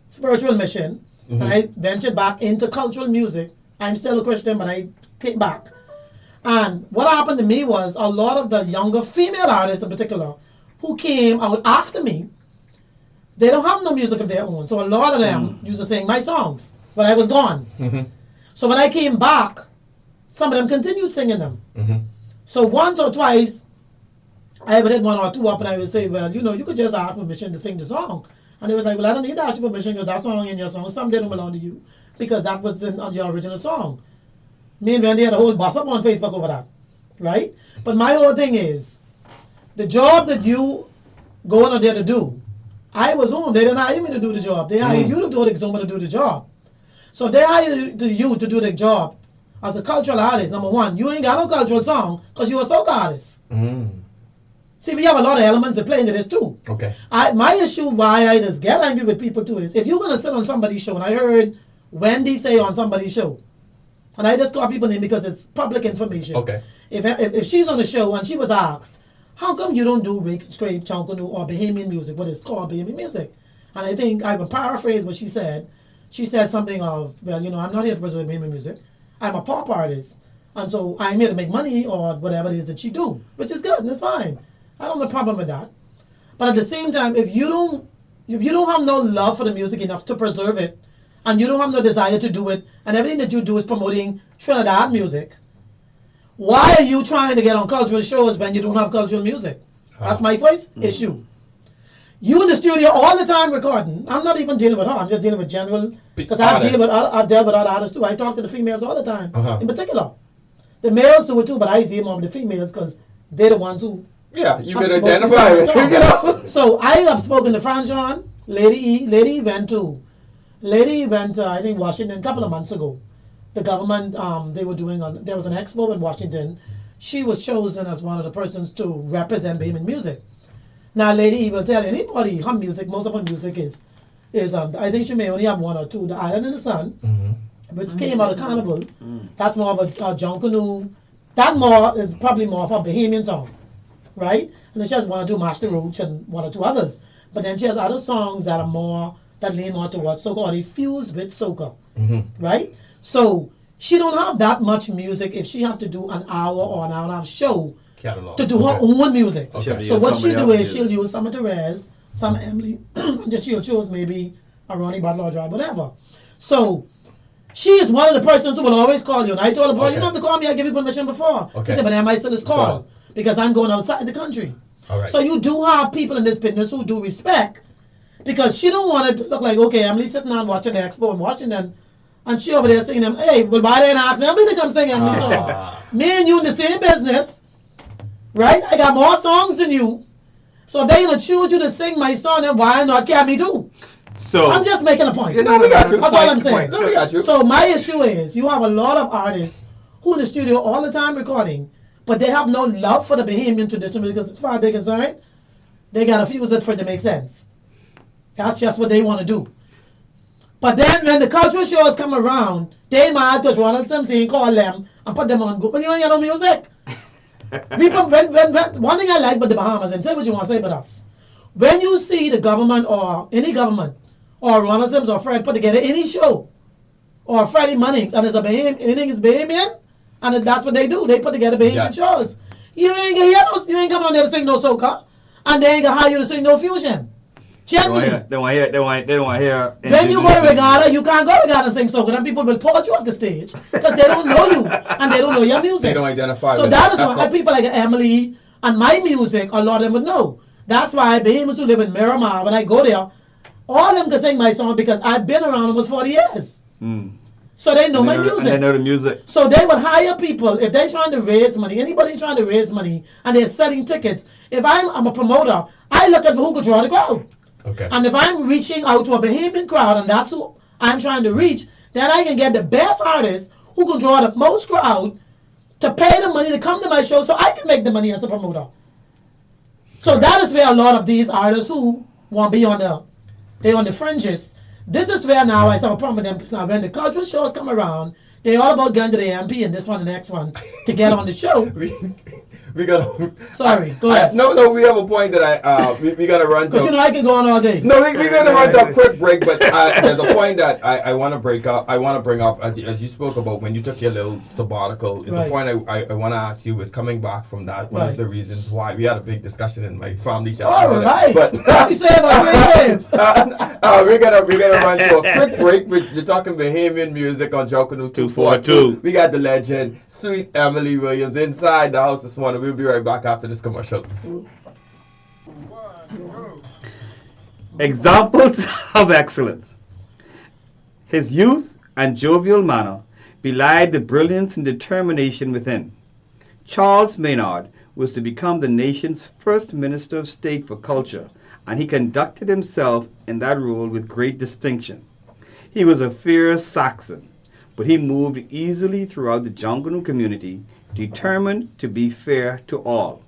spiritual mission, and I ventured back into cultural music. I'm still a Christian, but I came back. And what happened to me was a lot of the younger female artists in particular who came out after me, they don't have no music of their own. So a lot of them used to sing my songs when I was gone. So when I came back, some of them continued singing them. So once or twice, I would hit one or two up and I would say, well, you could just ask permission to sing the song. And they was like, well, I don't need to ask you permission because that song in your song, some didn't belong to you because that was on your original song. Me and Wendy had a whole bust up on Facebook over that, right? But my whole thing is, the job that you going out there to do, I was home. They didn't hire me to do the job. They hired you to do the Zumba to do the job. So they hired you to do the job as a cultural artist. Number one, you ain't got no cultural song because you're a soca artist. See, we have a lot of elements that play into this too. Okay. My issue why I just get angry with people too is if you're gonna sit on somebody's show, and I heard Wendy say on somebody's show, and I just call people name because it's public information. Okay. If she's on the show and she was asked, how come you don't do Rake and Scrape, Junkanoo, or Bahamian music, what is called Bahamian music? And I think I will paraphrase what she said. She said something of, well, I'm not here to preserve Bahamian music. I'm a pop artist. And so I'm here to make money or whatever it is that you do, which is good and it's fine. I don't have a problem with that. But at the same time, if you don't have no love for the music enough to preserve it, and you don't have no desire to do it, and everything that you do is promoting Trinidad music, why are you trying to get on cultural shows when you don't have cultural music? That's my first issue. You in the studio all the time recording. I'm not even dealing with her. I'm just dealing with general. Because I've dealt with other artists too. I talk to the females all the time. In particular, the males do it too, but I deal more with the females because they're the ones who. Yeah, you can identify it. So I have spoken to Franchon. Lady went I think Washington a couple of months ago. The government they were doing there was an expo in Washington. She was chosen as one of the persons to represent Bahamian music. Now, Lady will tell anybody her music, most of her music is I think she may only have one or two. The Island in the Sun, which came out of Carnival. That's more of a Junkanoo. That is probably more of a Bahamian song, right? And then she has one or two Master Roach and one or two others. But then she has other songs that lean more towards soca, or they fuse with soca, right? So she don't have that much music if she have to do an hour or an hour and a half show catalog to do her own music. Okay. So what she do is she'll use some of Therese, some Emily, and then she'll choose maybe a Ronnie Butler or Drive, whatever. So she is one of the persons who will always call you. And I told her, boy, you don't have to call me, I give you permission before. She said, but then I still is called because I'm going outside the country. All right. So you do have people in this business who do respect, because she don't want it to look like, okay, Emily sitting down watching the expo in Washington, and she over there singing them, hey, well, why they ask Emily to come sing Emily song? Me and you in the same business. Right? I got more songs than you. So if they're going to choose you to sing my song, then why not get me too? So I'm just making a point. We got you. That's all I'm saying. We got you. So my issue is you have a lot of artists who in the studio all the time recording, but they have no love for the Bahamian tradition because as far as they're concerned, they got to fuse it for it to make sense. That's just what they want to do. But then when the cultural shows come around, they mad because Ronald Simpson call them and put them on group. But you ain't got no music. People, one thing I like about the Bahamas, and say what you want to say about us, when you see the government or any government or Ronald Sims or Fred put together any show or Freddie Munnings and it's anything is Bahamian, and that's what they do, they put together Bahamian shows. You ain't gonna hear you ain't coming on there to sing no soca, and they ain't gonna hire you to sing no fusion. Generally, they don't want to hear. When you go to Regatta, you can't go to Regatta and sing soca. Then people will pause you off the stage because they don't know you and they don't know your music. They don't identify. So that is why people like Emily and my music, a lot of them would know. That's why Bahamians who live in Miramar, when I go there, all of them can sing my song because I've been around almost 40 years. So they know my music. And they know the music. So they would hire people if they're trying to raise money. Anybody trying to raise money and they're selling tickets. If I'm a promoter, I look at who could draw the crowd. Okay. And if I'm reaching out to a Bahamian crowd and that's who I'm trying to reach, then I can get the best artists who can draw the most crowd to pay the money to come to my show so I can make the money as a promoter. So that is where a lot of these artists who want to be on the fringes, this is where now I have a problem with them, because now when the cultural shows come around, they're all about going to the MP and this one and the next one to get on the show. We gotta. Sorry, go ahead. No, we have a point that we gotta run to. Because I can go on all day. No, we're gonna run to a quick break, but there's a point that I want to break up. I want to bring up as you spoke about when you took your little sabbatical. It's a point I want to ask you with coming back from that. One of the reasons why we had a big discussion in my family chat. All right. But what you say about we're gonna run to a quick break. You're talking Bahamian music on Junkanoo 242. We got the legend, Sweet Emily Williams, inside the house this morning. We'll be right back after this commercial. Examples of excellence. His youth and jovial manner belied the brilliance and determination within. Charles Maynard was to become the nation's first Minister of State for Culture, and he conducted himself in that role with great distinction. He was a fierce Saxon, but he moved easily throughout the Junkanoo community, determined to be fair to all.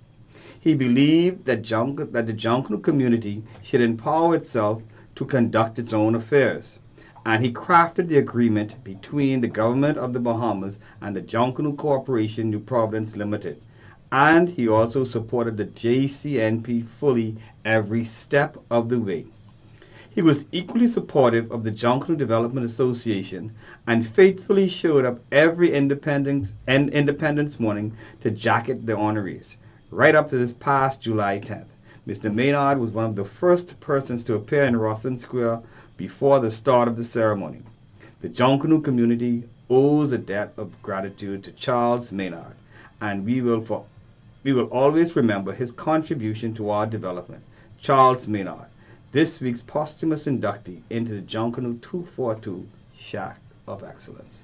He believed that the Junkanoo community should empower itself to conduct its own affairs, and he crafted the agreement between the government of the Bahamas and the Junkanoo Corporation New Providence Limited. And he also supported the JCNP fully every step of the way. He was equally supportive of the Junkanoo Development Association and faithfully showed up every Independence morning to jacket the honorees, right up to this past July 10th. Mr. Maynard was one of the first persons to appear in Rosslyn Square before the start of the ceremony. The Junkanoo community owes a debt of gratitude to Charles Maynard, and we will always remember his contribution to our development. Charles Maynard, this week's posthumous inductee into the Junkanoo 242 Shack of Excellence.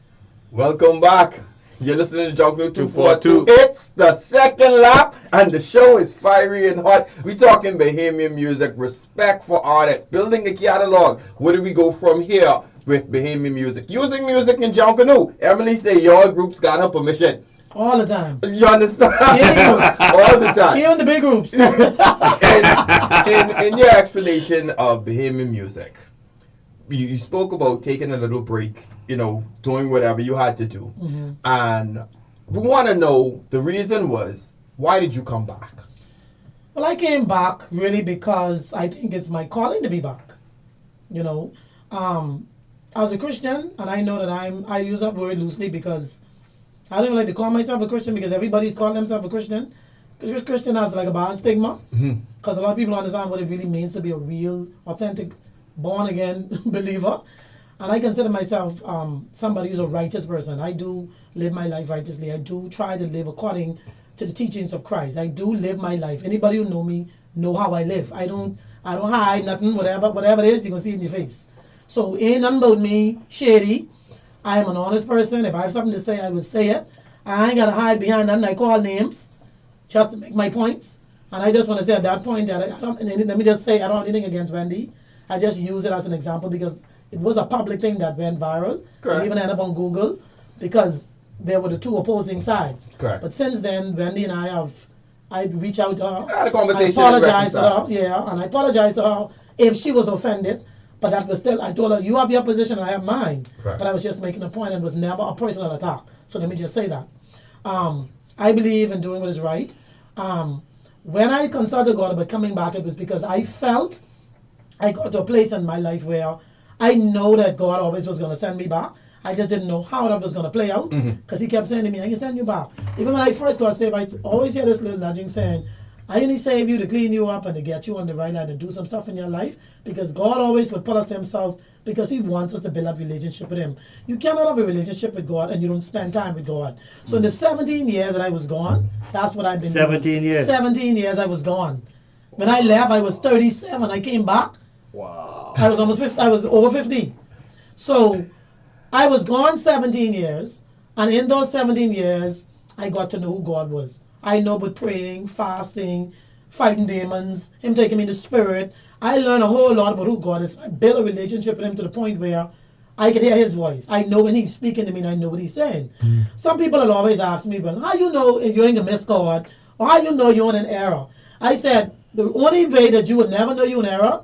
Welcome back. You're listening to Junkanoo 242. It's the second lap, and the show is fiery and hot. We talking Bahamian music, respect for artists, building a catalog. Where do we go from here with Bahamian music? Using music in Junkanoo. Emily say your group's got her permission. All the time. You understand? All the time. Even the big groups. In your explanation of Bahamian music, you spoke about taking a little break, doing whatever you had to do. Mm-hmm. And we want to know, the reason was, why did you come back? Well, I came back really because I think it's my calling to be back. As a Christian, and I know that I use that word loosely because I don't even like to call myself a Christian because everybody's calling themselves a Christian. Because Christian has like a bad stigma. Because a lot of people don't understand what it really means to be a real, authentic, born-again believer. And I consider myself somebody who's a righteous person. I do live my life righteously. I do try to live according to the teachings of Christ. I do live my life. Anybody who know me know how I live. I don't hide nothing, whatever it is, you can see it in your face. So ain't nothing about me shady. I am an honest person. If I have something to say, I will say it. I ain't got to hide behind nothing. I call names just to make my points. And I just want to say at that point that let me just say I don't have anything against Wendy. I just use it as an example because it was a public thing that went viral. Correct. It even ended up on Google because there were the two opposing sides. Correct. But since then, Wendy and I reached out to her. I had a conversation. I apologized to her. Yeah, and I apologized to her if she was offended. But that was still, I told her, you have your position and I have mine. Right. But I was just making a point and it was never a personal attack. So let me just say that. I believe in doing what is right. When I consulted God about coming back, it was because I felt I got to a place in my life where I know that God always was going to send me back. I just didn't know how that was going to play out because He kept saying to me, I can send you back. Even when I first got saved, I always hear this little nudging saying, I only save you to clean you up and to get you on the right line and do some stuff in your life because God always would put us to Himself because He wants us to build up a relationship with Him. You cannot have a relationship with God and you don't spend time with God. So in the 17 years that I was gone, that's what I've been 17 years. 17 years I was gone. When I left, I was 37. I came back. Wow. I was almost 50. I was over 50. So I was gone 17 years, and in those 17 years, I got to know who God was. I know about praying, fasting, fighting demons, Him taking me in the spirit. I learned a whole lot about who God is. I built a relationship with Him to the point where I could hear His voice. I know when He's speaking to me and I know what He's saying. Some people will always ask me, well, how you know if you're in a miss God? Or how you know you're in an error? I said, the only way that you would never know you're in error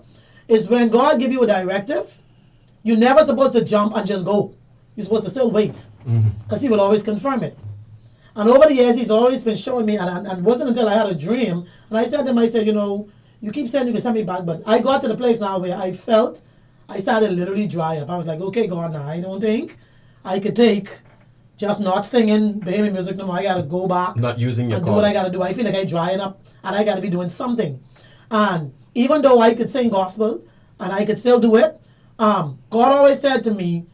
is when God give you a directive. You're never supposed to jump and just go. You're supposed to still wait. Because He will always confirm it. And over the years, He's always been showing me, and it wasn't until I had a dream, and I said to him, I said, you keep saying you can send me back, but I got to the place now where I felt I started to literally dry up. I was like, okay, God, now I don't think I could take just not singing baby music no more. I got to go back. Not using your and do what I got to do. I feel like I drying up, and I got to be doing something. And even though I could sing gospel, and I could still do it, God always said to me,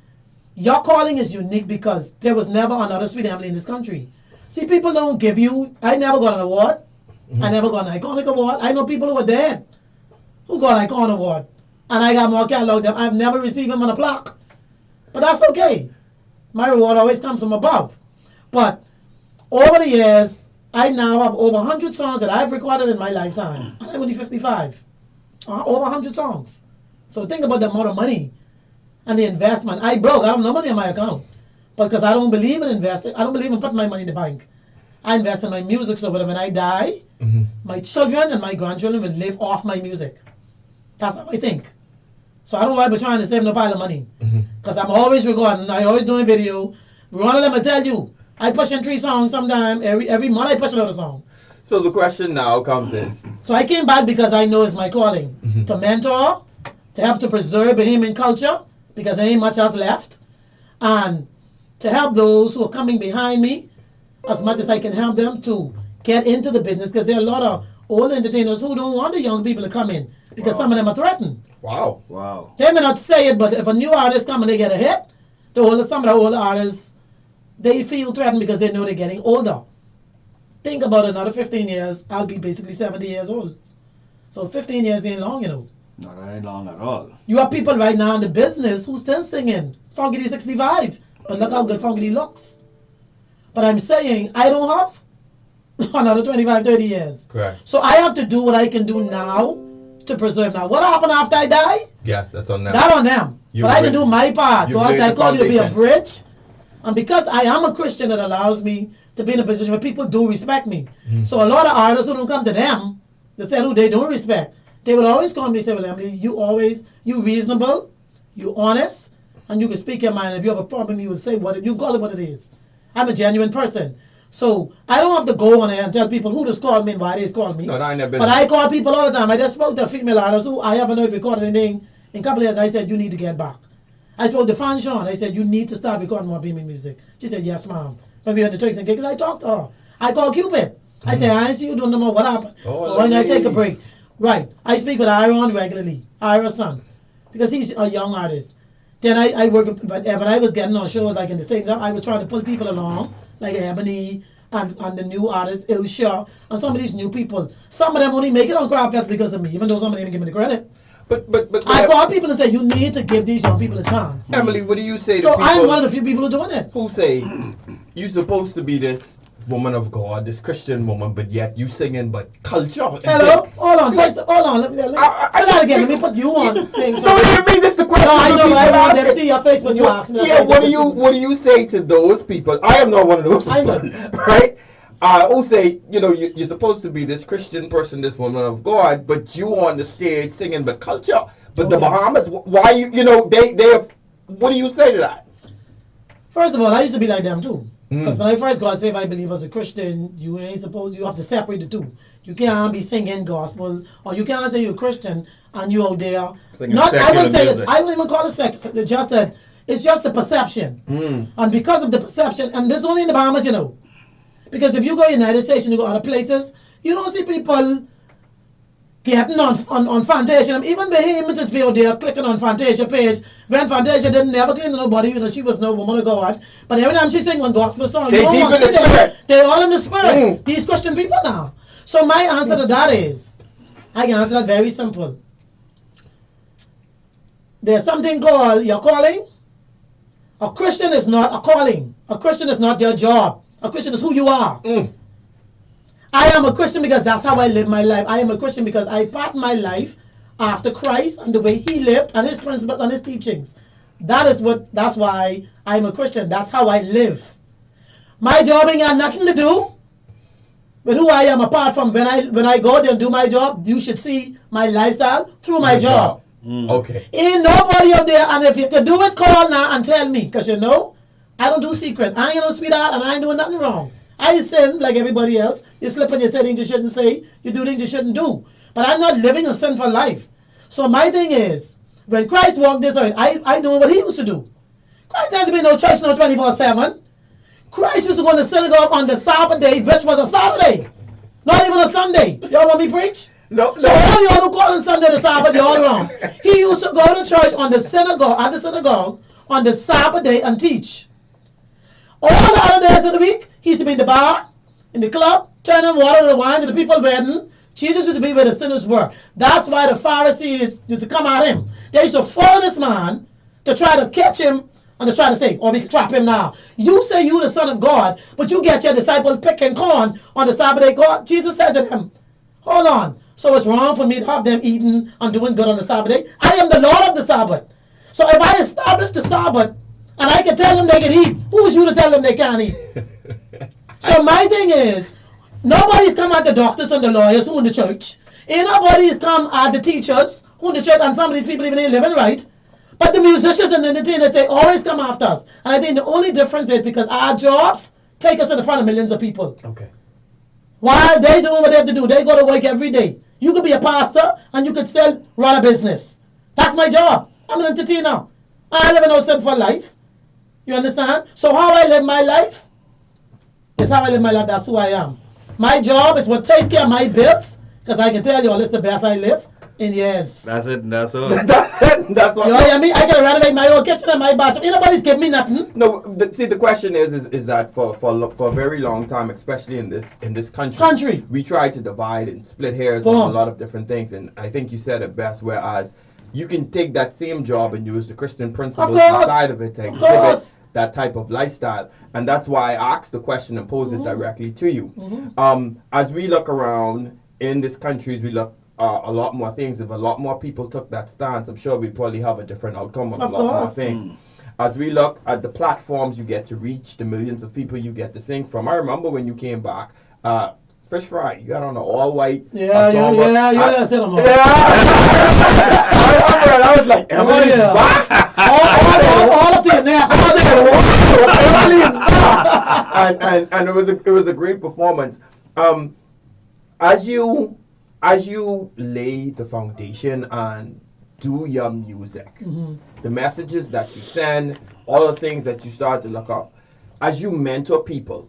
your calling is unique because there was never another Sweet Emily in this country. See, people don't give you, I never got an award. I never got an iconic award. I know people who are dead who got an iconic award. And I got more catalog than I've never received them on a plaque. But that's okay. My reward always comes from above. But over the years, I now have over 100 songs that I've recorded in my lifetime. And I'm only 55. Over 100 songs. So think about the amount of money and the investment. I have no money in my account. But because I don't believe in investing, I don't believe in putting my money in the bank. I invest in my music so that when I die, my children and my grandchildren will live off my music. That's how I think. So I don't want to be trying to save no pile of money. Because I'm always recording. I always doing video. One of them will tell you, I push in 3 songs sometime. Every month I push another song. So the question now comes is. So I came back because I know it's my calling. To mentor, to help to preserve Bahamian culture, because there ain't much else left. And to help those who are coming behind me, as much as I can help them to get into the business, because there are a lot of old entertainers who don't want the young people to come in, because some of them are threatened. Wow. Wow. They may not say it, but if a new artist come and they get a hit, some of the older artists, they feel threatened because they know they're getting older. Think about another 15 years, I'll be basically 70 years old. So 15 years ain't long, you know. Not very long at all. You have people right now in the business who's still singing. Funky D 65, but look how good Funky D looks. But I'm saying I don't have another 25, 30 years. Correct. So I have to do what I can do now to preserve now. What happened after I die? Yes, that's on them. That on them. You But I can laid- do my part. you God laid said, I the called you to be a foundation. bridge. And because I am a Christian, it allows me to be in a position where people do respect me. So a lot of artists who don't come to them, they say who they don't respect, they will always call me and say, well, Emily, you reasonable, you honest, and you can speak your mind. If you have a problem, you will say you call it what it is. I'm a genuine person. So I don't have to go on there and tell people who just called me and why they called me. No, that ain't their But business. I call people all the time. I just spoke to a female artist who I haven't heard recording anything in a couple of years. I said, you need to get back. I spoke to Fan Sean. I said, you need to start recording more Bahamian music. She said, yes, ma'am. When we were in the Turks and Caicos, I talked to her. I called Cupid. I said, I ain't see you doing no more. What happened? Oh, Why not take a lovely. break? Right. I speak with Iron regularly. Ira's son. Because he's a young artist. Then I work with, but when I was getting on shows like in the States, I was trying to pull people along, like Ebony and the new artists, Ilsha, and some of these new people. Some of them only make it on Craft Fest because of me, even though some of them didn't give me the credit. But I call people and say, you need to give these young people a chance. Emily, what do you say to So people I'm one of the few people who are doing it. who say you supposed to be this woman of God, this Christian woman, but yet you singing but culture? Hello? Hold on. Hold on. Let me say that again. Let me put you on. No, you mean this the question? No, I know, but I people want them to asking. see your face when you ask me. Yeah, what do you say to those people? I am not one of those people, I know. right? Who say, you're supposed to be this Christian person, this woman of God, but you on the stage singing but culture. But the Okay. Bahamas, why they what do you say to that? First of all, I used to be like them too. Mm. Because when I first got saved, I believe as a Christian, you have to separate the two. You can't be singing gospel, or you can't say you're a Christian and you out there. Singing I secular wouldn't say music. I wouldn't even call it secular. It's just the perception. Mm. And because of the perception, and this is only in the Bahamas, because if you go to the United States and you go other places, you don't see people getting on Fantasia. Even Bahamians just be out there clicking on Fantasia page when Fantasia didn't never claim to nobody that she was no woman of God. But every time she sing one gospel song, They you don't deep want in to the see them. spirit. They're all in the spirit. Mm. These Christian people now. So my answer to that is, I can answer that very simple. There's something called your calling. A Christian is not a calling. A Christian is not your job. A Christian is who you are. Mm. I am a Christian because that's how I live my life. I am a Christian because I pattern my life after Christ and the way He lived and His principles and His teachings. That's why I'm a Christian. That's how I live. My job ain't got nothing to do with who I am apart from when I go there and do my job. You should see my lifestyle through my job. Okay. Ain't nobody up there, and if you can do it, call now and tell me, because I don't do secret. I ain't no sweetheart, and I ain't doing nothing wrong. I sin like everybody else. You slip and you say things you shouldn't say. You do things you shouldn't do. But I'm not living a sinful life. So my thing is, when Christ walked this earth, I know what He used to do. Christ doesn't be no church no 24/7. Christ used to go to the synagogue on the Sabbath day, which was a Saturday. Not even a Sunday. Y'all want me to preach? No, So all y'all who call on Sunday the Sabbath, you're all wrong. He used to go to church at the synagogue on the Sabbath day and teach. All the other days of the week, he used to be in the bar, in the club, turning water to the wine to the people wedding. Jesus used to be where the sinners were. That's why the Pharisees used to come at him. They used to follow this man to try to catch him and to try to say, we can trap him now. You say you the Son of God, but you get your disciples picking corn on the Sabbath day. God, Jesus said to them, hold on. So it's wrong for me to have them eating and doing good on the Sabbath day? I am the Lord of the Sabbath. So if I establish the Sabbath and I can tell them they can eat, who is you to tell them they can't eat? So my thing is, nobody's come at the doctors and the lawyers who in the church. Ain't nobody's come at the teachers who in the church, and some of these people even ain't living right. But the musicians and the entertainers, they always come after us. And I think the only difference is because our jobs take us in the front of millions of people. Okay. While they doing what they have to do, they go to work every day. You could be a pastor and you could still run a business. That's my job. I'm an entertainer. I live a no sinful life. You understand? So how I live my life is how I live my life. That's who I am. My job is what takes care of my bills, because I can tell you all it's the best I live in years. That's it. That's all. That's it. That's what. You know what I mean? I can renovate my own kitchen and my bathroom. Ain't nobody's giving me nothing. No, the question is that for a very long time, especially in this country, we try to divide and split hairs on a lot of different things, and I think you said it best. Whereas you can take that same job and use the Christian principles inside of it to exhibit that type of lifestyle, and that's why I asked the question and posed it directly to you. As we look around in this country, we look a lot more things. If a lot more people took that stance, I'm sure we'd probably have a different outcome on a lot more things. As we look at the platforms you get to reach, the millions of people you get to sing from. I remember when you came back, Fish Fry, you got on an all-white. I said I'm I remember, and I was like, Emily's back? all up to your neck. Emily is back. And it was a great performance. As you lay the foundation and do your music, the messages that you send, all the things that you start to look up, as you mentor people,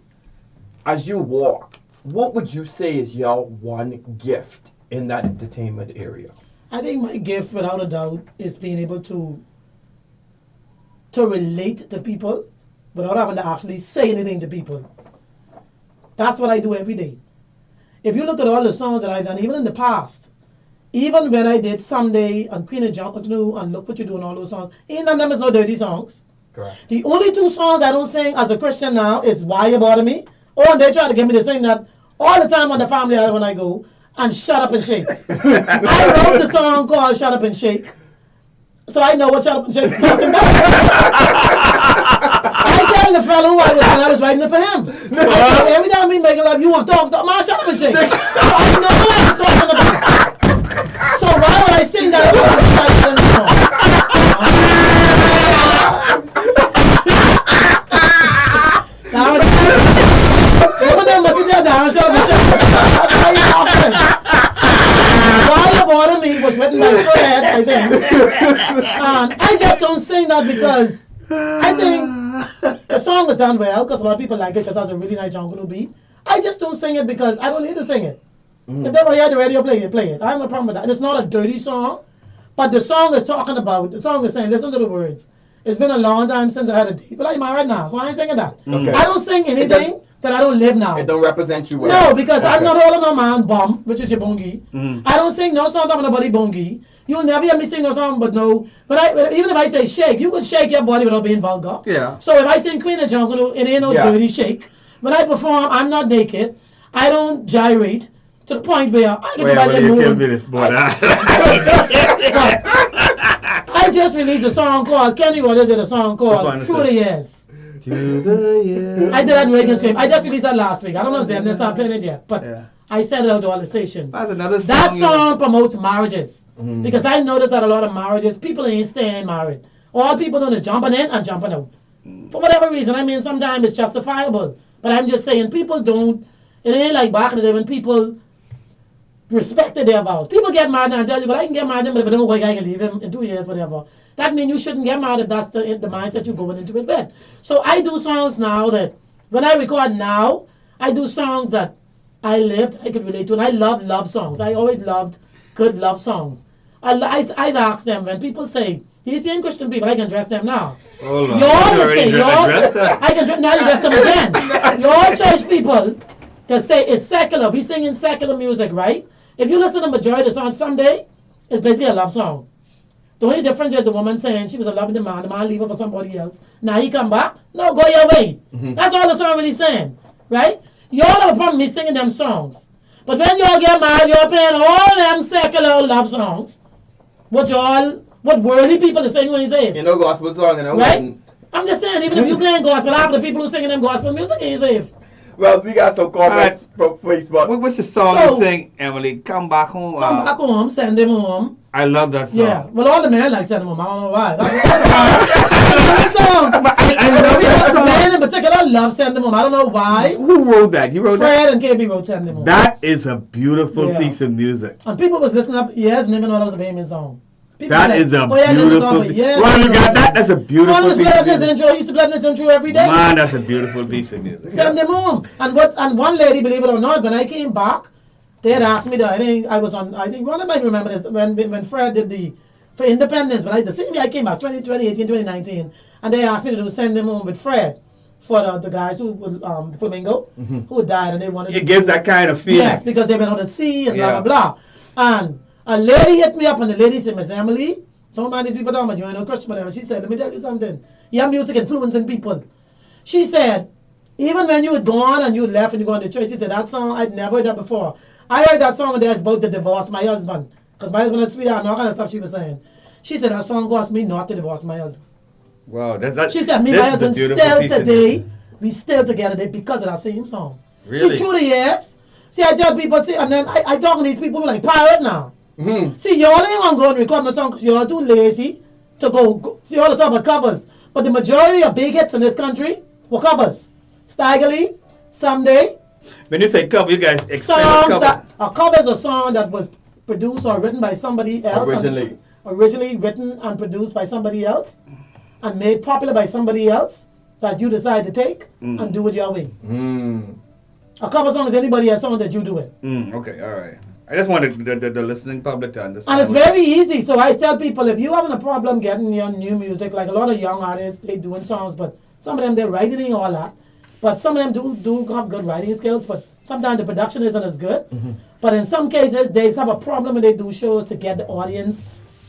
as you walk, what would you say is your one gift in that entertainment area? I think my gift, without a doubt, is being able to relate to people without having to actually say anything to people. That's what I do every day. If you look at all the songs that I've done, even in the past, even when I did Someday and Queen of Junkanoo and Look What You Do and all those songs, ain't none of them is no dirty songs. Correct. The only two songs I don't sing as a Christian now is Why You Bother Me, and they try to get me to sing that all the time on the family island when I go, and Shut Up and Shake. I wrote the song called Shut Up and Shake, so I know what Shut Up and Shake is talking about. I tell the fellow who I was when I was writing it for him. I said, every time we make love, you want to talk, man, shut up and shake. So I know what I'm talking about. So why would I sing that? Some of them must sit down, shut up and shake. Why You Bother Me was written by Fred, I think. And I just don't sing that because I think the song is done well, because a lot of people like it because that's a really nice Junkanoo beat. I just don't sing it because I don't need to sing it. If they ever hear the radio play it. I have no problem with that. It's not a dirty song, but the song is talking about, the song is saying, listen to the words. It's been a long time since I had a date, but I'm married now, so I ain't singing that. Okay. I don't sing anything that I don't live now. It don't represent you well. No, because I'm not holding no man bum, which is your bongi. I don't sing no song talking about bongi. You'll never hear me sing no song, but even if I say shake, you could shake your body without being vulgar. Yeah. So if I sing Queen of Junkanoo, it ain't no dirty shake. When I perform, I'm not naked. I don't gyrate to the point where I get nobody I just released a song called, Kenny Waters did a song called Through the Years. Through the Years. I did that in Radio Scrape. I just released that last week. I don't know if they haven't started playing it yet, but I sent it out to all the stations. That's another song. That song promotes marriages. Because I noticed that a lot of marriages, people ain't staying married. All people doing is jumping in and jumping out. For whatever reason. I mean, sometimes it's justifiable. But I'm just saying, people don't, it ain't like back in the day when people respected their vows. People get married and tell you, but I can get married, but if I don't work, I can leave him in 2 years, whatever. That means you shouldn't get married if that's the mindset you're going into it with. So I do songs now that, when I record now, I do songs that I lived, I could relate to, and I love songs. I always loved good love songs. I ask them, when people say, he's saying Christian people, I can dress them now. Hold on. Y'all say, I can now dress them again. Y'all church people can say it's secular. We singing secular music, right? If you listen to majority of the song Someday, it's basically a love song. The only difference is the woman saying she was in love with the man leave her for somebody else. Now he come back, no, go your way. That's all the song really saying, right? Y'all have a problem with me singing them songs. But when y'all get married, you're playing all them secular love songs. What worldly people are singing when you say it. You know gospel song, and right? I'm just saying, even if you playing gospel, half the people who singing them gospel music ain't safe. Well, we got some comments from Facebook. What's the song So- you sing, Emily? Come back home. Come back home, send him home. I love that song. Yeah, well, all the men like send him home. I don't know why. That's a song. I love that The song. men in particular love send him home. I don't know why. Who wrote that? You wrote that? Fred and KB wrote send him home. That is a beautiful Yeah. piece of music. And people was listening up years and even know that was a Bahamian song. People That said, is a "Oh, yeah, I know the song, beautiful. but yeah, Well, you I know got the that. song." That's a Man, beautiful was piece playing of this music. intro. Used to play this intro every day. Man, that's a beautiful piece of music. Send them home. And one lady, believe it or not, when I came back, they had asked me that. I think one of might remember this when Fred did for Independence, the same year I came back, 2018, 2019, and they asked me to send them home with Fred for the guys who the Flamingo who died, and they wanted. It gives that kind of feeling. Yes, because they've been on the sea and Yeah. blah blah blah. And a lady hit me up, and the lady said, "Miss Emily, don't mind these people talking about you ain't no Christian, whatever." She said, "Let me tell you something. Your music influencing people." She said, "Even when you had gone and you left and you gone to church," she said, "That song I'd never heard that before. I heard that song when they was about to divorce my husband, because my husband had sweetheart and all kind of stuff." She was saying. She said, "That song caused me not to divorce my husband." Wow, that's She said, "Me, this my is a husband beautiful still piece of today, music. we still together today because of that same song." Really? See, through the years, see, I tell people, see, and then I talk to these people who like pirate now. Mhm. See, y'all ain't want to go and record no song because y'all too lazy to go. See, y'all talk about covers. But the majority of big hits in this country were covers. Staggerly, Someday, When you say cover, you guys explain songs cover. that a cover is a song that was produced or written by somebody else. Originally written and produced by somebody else and made popular by somebody else that you decide to take and do it your way. Mm. A cover song is anybody else's song that you do it. Okay, all right. I just wanted the listening public to understand. And it's very easy. So I tell people, if you're having a problem getting your new music, like a lot of young artists, they doing songs, but some of them they're writing all that. But some of them do have good writing skills, but sometimes the production isn't as good. But in some cases, they have a problem when they do shows to get the audience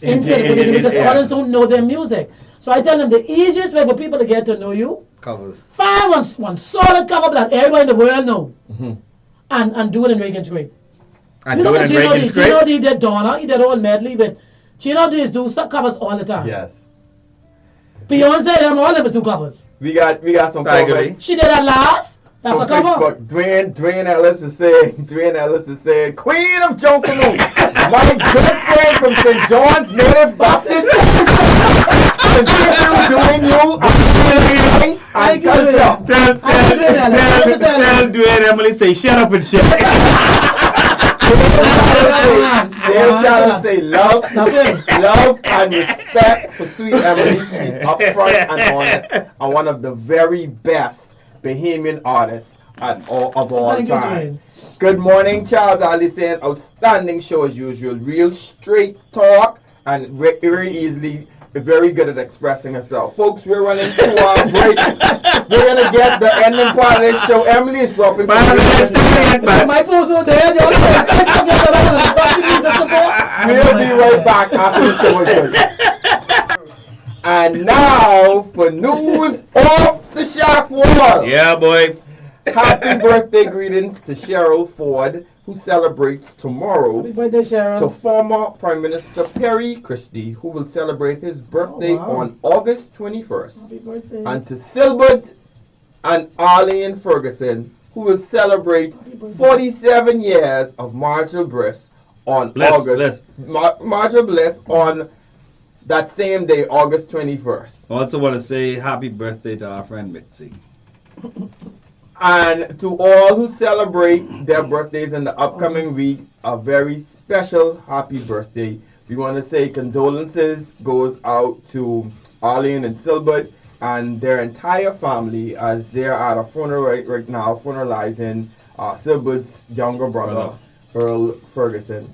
into it because the audience don't know their music. So I tell them the easiest way for people to get to know you, covers. find one solid cover that everybody in the world know, and do it in Reagan Street. And You do look it at in Gino D. Reagan's Gino Great. D did Donna, he did all medley, but Gino D do some covers all the time. Yes. Beyonce, them all of us do covers. We got some Staggerly. comments. She did that last. That's From a cover. Facebook. Dwayne Ellis is saying, Queen of Junkanoo, my good friend from St. John's Native Baptist continue doing you nice and Thank you, culture. Tell Dwayne Emily say shut up and shit. Dale Challenge say love and respect for sweet Emily. She's upfront and honest and one of the very best Bahamian artists of all Thank you, time. Good morning, Charles Ali saying outstanding show as usual. Real straight talk and very easily very good at expressing herself. Folks, we're running to our break. We're going to get the ending part of this show. Emily is dropping by. My phone's so dead, y'all. We'll be right back after the show is over. And now for news off the shock wall. Yeah, boy. Happy birthday greetings to Cheryl Ford, who celebrates tomorrow, Happy birthday, Sharon. to former Prime Minister Perry Christie, who will celebrate his birthday on August 21st. Happy birthday. And to Silbert and Arlene Ferguson, who will celebrate 47 years of Marshall Bliss on Marshall Bliss on that same day, August 21st. I also want to say happy birthday to our friend Mitzi. And to all who celebrate their birthdays in the upcoming week, a very special happy birthday. We want to say condolences goes out to Arlene and Silbert and their entire family as they are at a funeral right now, funeralizing Silbert's younger brother, Earl Ferguson.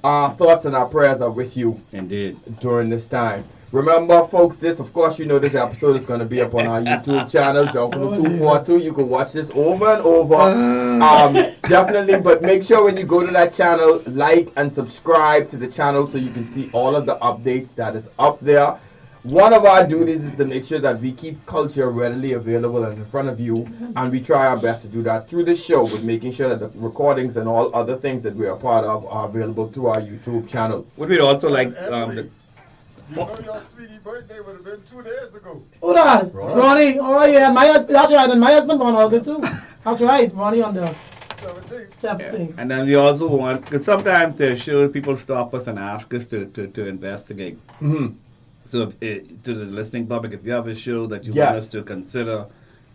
Our thoughts and our prayers are with you. Indeed. During this time. Remember, folks, this episode is going to be up on our YouTube channel, Junkanoo 242. You can watch this over and over. Definitely, but make sure when you go to that channel, like and subscribe to the channel so you can see all of the updates that is up there. One of our duties is to make sure that we keep culture readily available and in front of you, and we try our best to do that through this show with making sure that the recordings and all other things that we are part of are available through our YouTube channel. Would we also like You know your sweetie birthday would have been 2 days ago. Who that? Ronnie. Oh yeah, my husband. That's right. And my husband born August too. That's right. Ronnie on the 17th. And then we also want, because sometimes there are shows people stop us and ask us to investigate. Mhm. So to the listening public, if you have a show that you Yes. want us to consider,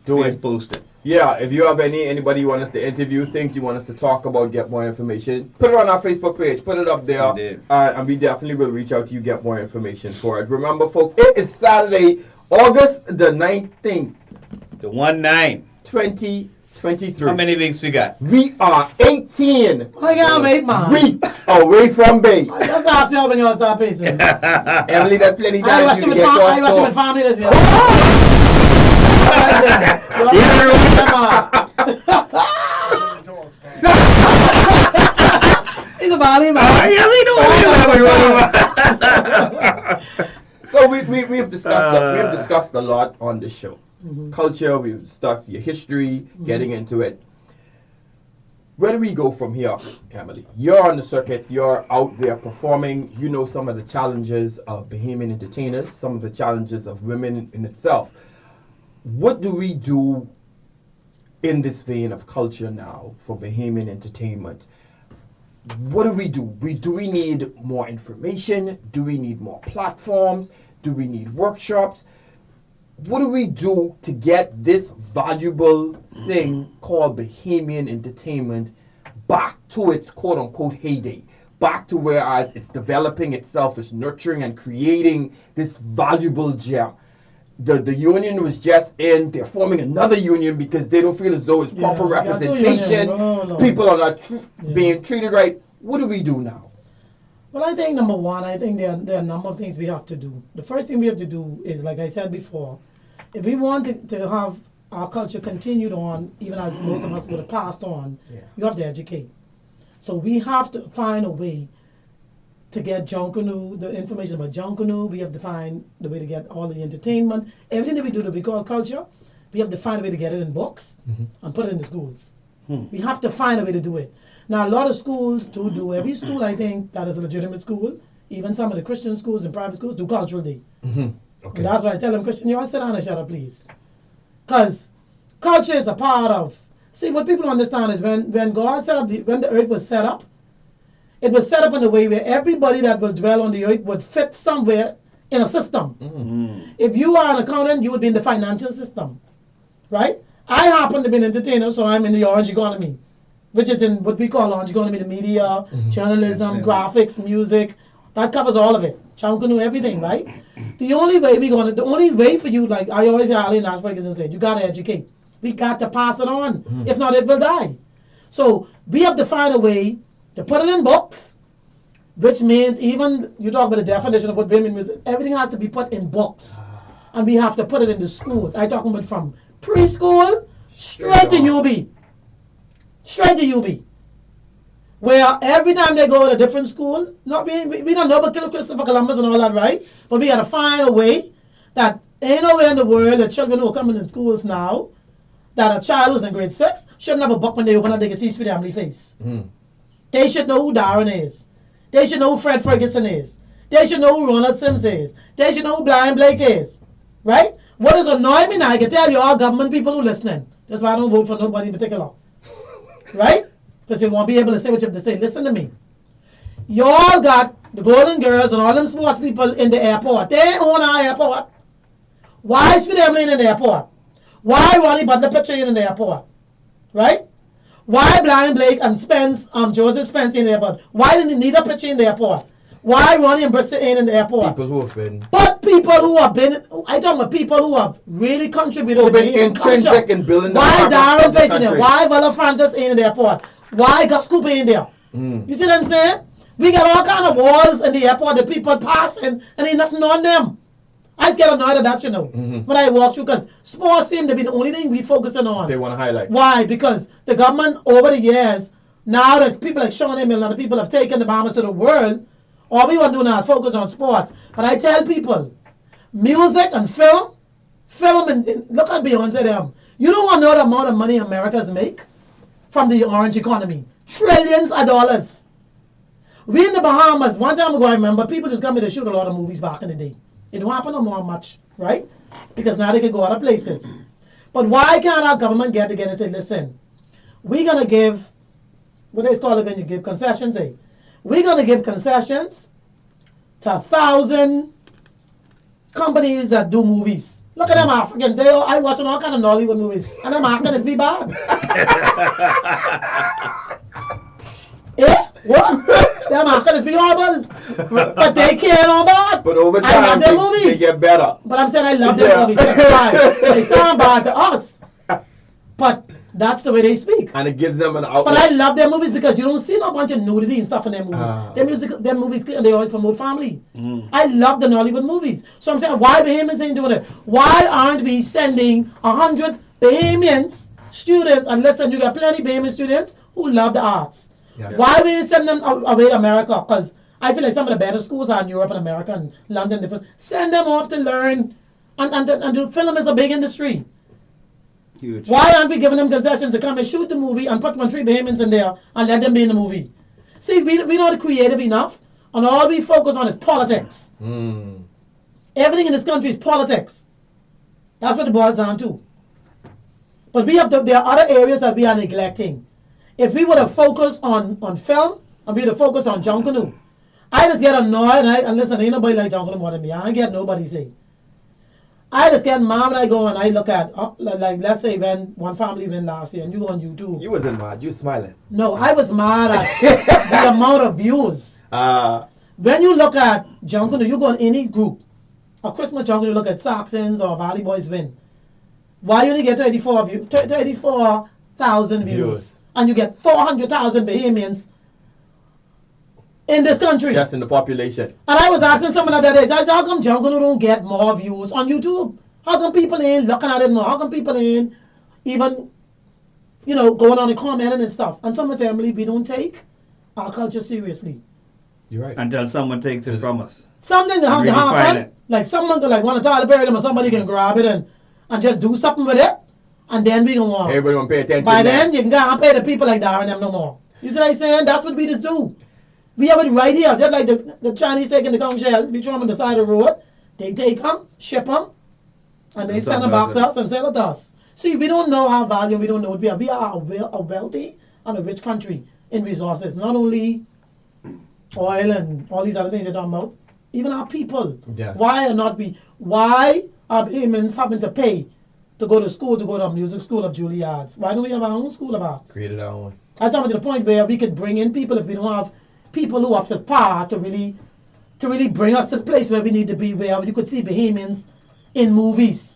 Do please it. post it. Yeah, if you have anybody you want us to interview, things you want us to talk about, get more information, put it on our Facebook page, put it up there, Indeed. and we definitely will reach out to you, get more information for it. Remember, folks, it is Saturday, August the 19th, The 1-9. 2023. How many weeks we got? We are 18 I can't wait, man. weeks away from Bay. Just ask you when you start pacing. Emily, that's plenty I time watched for him you to with get I watched him with your family this year. He's a body man. Yeah, we know So we have discussed a lot on this show. Culture, we've discussed your history, getting into it. Where do we go from here, Emily? You're on the circuit, you're out there performing, you know some of the challenges of Bahamian entertainers, some of the challenges of women in itself. What do we do in this vein of culture now for Bahamian entertainment? What do? Do we need more information? Do we need more platforms? Do we need workshops? What do we do to get this valuable thing called Bahamian entertainment back to its quote-unquote heyday? Back to where as it's developing itself, it's nurturing and creating this valuable gem. The union was just in, they're forming another union because they don't feel as though it's proper representation. People are not being treated right. What do we do now? Well, I think number one, I think there are a number of things we have to do. The first thing we have to do is, like I said before, if we want to have our culture continued on, even as most of us would have passed on, you have to educate. So we have to find a way to get Junkanoo, the information about Junkanoo. We have to find the way to get all the entertainment. Everything that we do that we call culture, we have to find a way to get it in books and put it in the schools. We have to find a way to do it. Now, a lot of schools do. Every school, I think, that is a legitimate school, even some of the Christian schools and private schools, do Cultural Day. Okay. And that's why I tell them, Christian, you all sit down and shut up, please. Because culture is a part of... See, what people understand is when God set up, when the earth was set up, it was set up in a way where everybody that will dwell on the earth would fit somewhere in a system. If you are an accountant, you would be in the financial system, right? I happen to be an entertainer, so I'm in the orange economy, which is in what we call orange economy, the media, journalism, graphics, music. That covers all of it. Junkanoo, everything, right? The only way for you, like I always hear Ali Nash Ferguson say, you got to educate. We got to pass it on. If not, it will die. So we have to find a way to put it in books, which means even, you talk about the definition of what women music, everything has to be put in books. And we have to put it in the schools. I talking about from preschool straight to UB. Straight to UB. Where every time they go to a different school, we don't know about Christopher Columbus and all that, right? But we got to find a way that ain't nowhere in the world that children who are coming to schools now, that a child who's in grade 6 shouldn't have a book when they open up, they can see Sweet Emily face. They should know who Darren is. They should know who Fred Ferguson is. They should know who Ronald Sims is. They should know who Blind Blake is. Right? What is annoying me now, I can tell you all government people who listening. That's why I don't vote for nobody in particular. Right? Because you won't be able to say what you have to say. Listen to me. You all got the Golden Girls and all them sports people in the airport. They own our airport. Why Sweet Emily in the airport? Why Ronnie Butler picture in the airport? Right? Why Blind Blake and Joseph Spence in the airport? Why didn't he need a picture in the airport? Why Ronnie and Bristol ain't in the airport? People who have been... But people who have been... I talk about people who have really contributed Who to have been intrinsic in building the Why fabric Darren of the facing there? country. Why Vella Francis ain't in the airport? Why Gus Cooper ain't there? You see what I'm saying? We got all kind of walls in the airport that people pass and ain't nothing on them. I just get annoyed at that, you know, when I walk through, because sports seem to be the only thing we focusing on. They want to highlight. Why? Because the government over the years, now that people like Sean Emil and other people have taken the Bahamas to the world, all we want to do now is focus on sports. But I tell people, music and film and look at Beyonce them. You don't want to know the amount of money Americans make from the orange economy. Trillions of dollars. We in the Bahamas, one time ago, I remember people just come here to shoot a lot of movies back in the day. It don't happen no more much, right? Because now they can go other places. But why can't our government get together and say, listen, we're going to give, what they call it when you give concessions, eh? We're going to give concessions to 1,000 companies that do movies. Look at them Africans. I watching all kind of Nollywood movies. And them Africans be bad. What? Them Africans be horrible. But they can't all bad. But over I love time, their movies. they get better. But I'm saying I love their movies. That's why. They sound bad to us. But that's the way they speak. And it gives them an outlet. But I love their movies because you don't see no bunch of nudity and stuff in their movies. Their movies, they always promote family. I love the Nollywood movies. So I'm saying, why Bahamians ain't doing it? Why aren't we sending 100 Bahamians students? And listen, you got plenty of Bahamian students who love the arts. Yeah. Why we ain't send them away to America? Because I feel like some of the better schools are in Europe and America and London. Different. Send them off to learn. And the film is a big industry. Huge. Why aren't we giving them concessions to come and shoot the movie and put 1-3 Bahamians in there and let them be in the movie? See, we're not creative enough, and all we focus on is politics. Everything in this country is politics. That's what it boils down to. But there are other areas that we are neglecting. If we would have focused on film, and we would have focused on Junkanoo, I just get annoyed, and listen, ain't nobody like Junkanoo more than me. I ain't get nobody say. I just get mad when I go and I look at, like, let's say when one family went last year and you go on YouTube. You wasn't mad, you smiling. No, I was mad at the amount of views. When you look at Junkanoo, you go on any group, a Christmas Junkanoo, look at Saxons or Valley Boys win. Why you only get 34,000 views? And you get 400,000 Bahamians in this country. Just in the population. And I was asking someone the other day, I said, how come Junkanoo don't get more views on YouTube? How come people ain't looking at it more? How come people ain't even, going on and commenting and stuff? And someone said, Emily, we don't take our culture seriously. You're right. Until someone takes it from us. Something to happen. Like someone could want to tolerate them or somebody can grab it and just do something with it. And then we can want. Everybody want to pay attention. By then, you can go and pay the people like that and them no more. You see what I'm saying? That's what we just do. We have it right here, just like the Chinese taking the conch shell, we throw them on the side of the road, they take them, ship them, and they send them back to us and sell it to us. See, we don't know our value, we don't know what we are. We are a wealthy and a rich country in resources, not only oil and all these other things you're talking about, even our people. Yeah. Why are Bahamians having to pay to go to school, to go to a music school of Juilliard's? Why don't we have our own school of arts? Created our own. I'm talking to the point where we could bring in people if we don't have people who are up to par to really bring us to the place where we need to be, where you could see Bahamians in movies.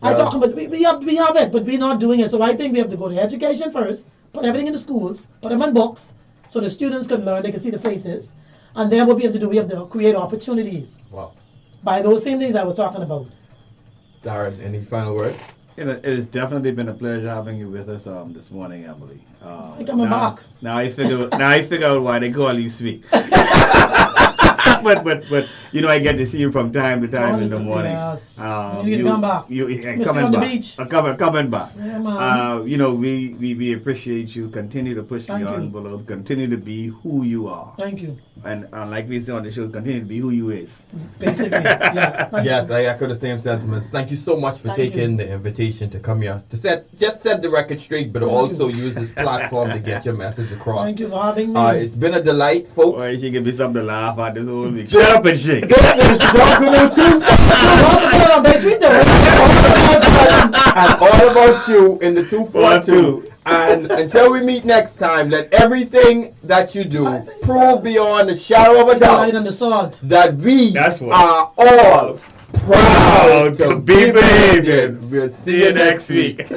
Yeah. I'm talking about we have it, but we're not doing it. So I think we have to go to education first, put everything in the schools, put them in books, so the students can learn, they can see the faces, and then what we have to do, we have to create opportunities. Wow. By those same things I was talking about. Darren, any final words? It has definitely been a pleasure having you with us this morning, Emily. I'm coming back. Now I figure out why they call you sweet. but I get to see you from time to time in the morning. Yes. You come back. Coming on the back. beach. Coming back. Yeah, man. We appreciate you. Continue to push the envelope. Continue to be who you are. Thank you. And like we say on the show, continue to be who you is. Basically, yeah. Yes, I echo the same sentiments. Thank you so much for taking the invitation to come here to set the record straight, but also use this platform to get your message across. Thank you for having me. It's been a delight, folks. Boy, she give me something to laugh at this whole week. Shut up and shake. And all about you in the 242. And until we meet next time, let everything that you do prove beyond the shadow of a doubt that we are all proud to be Bahamian. We'll see you next week.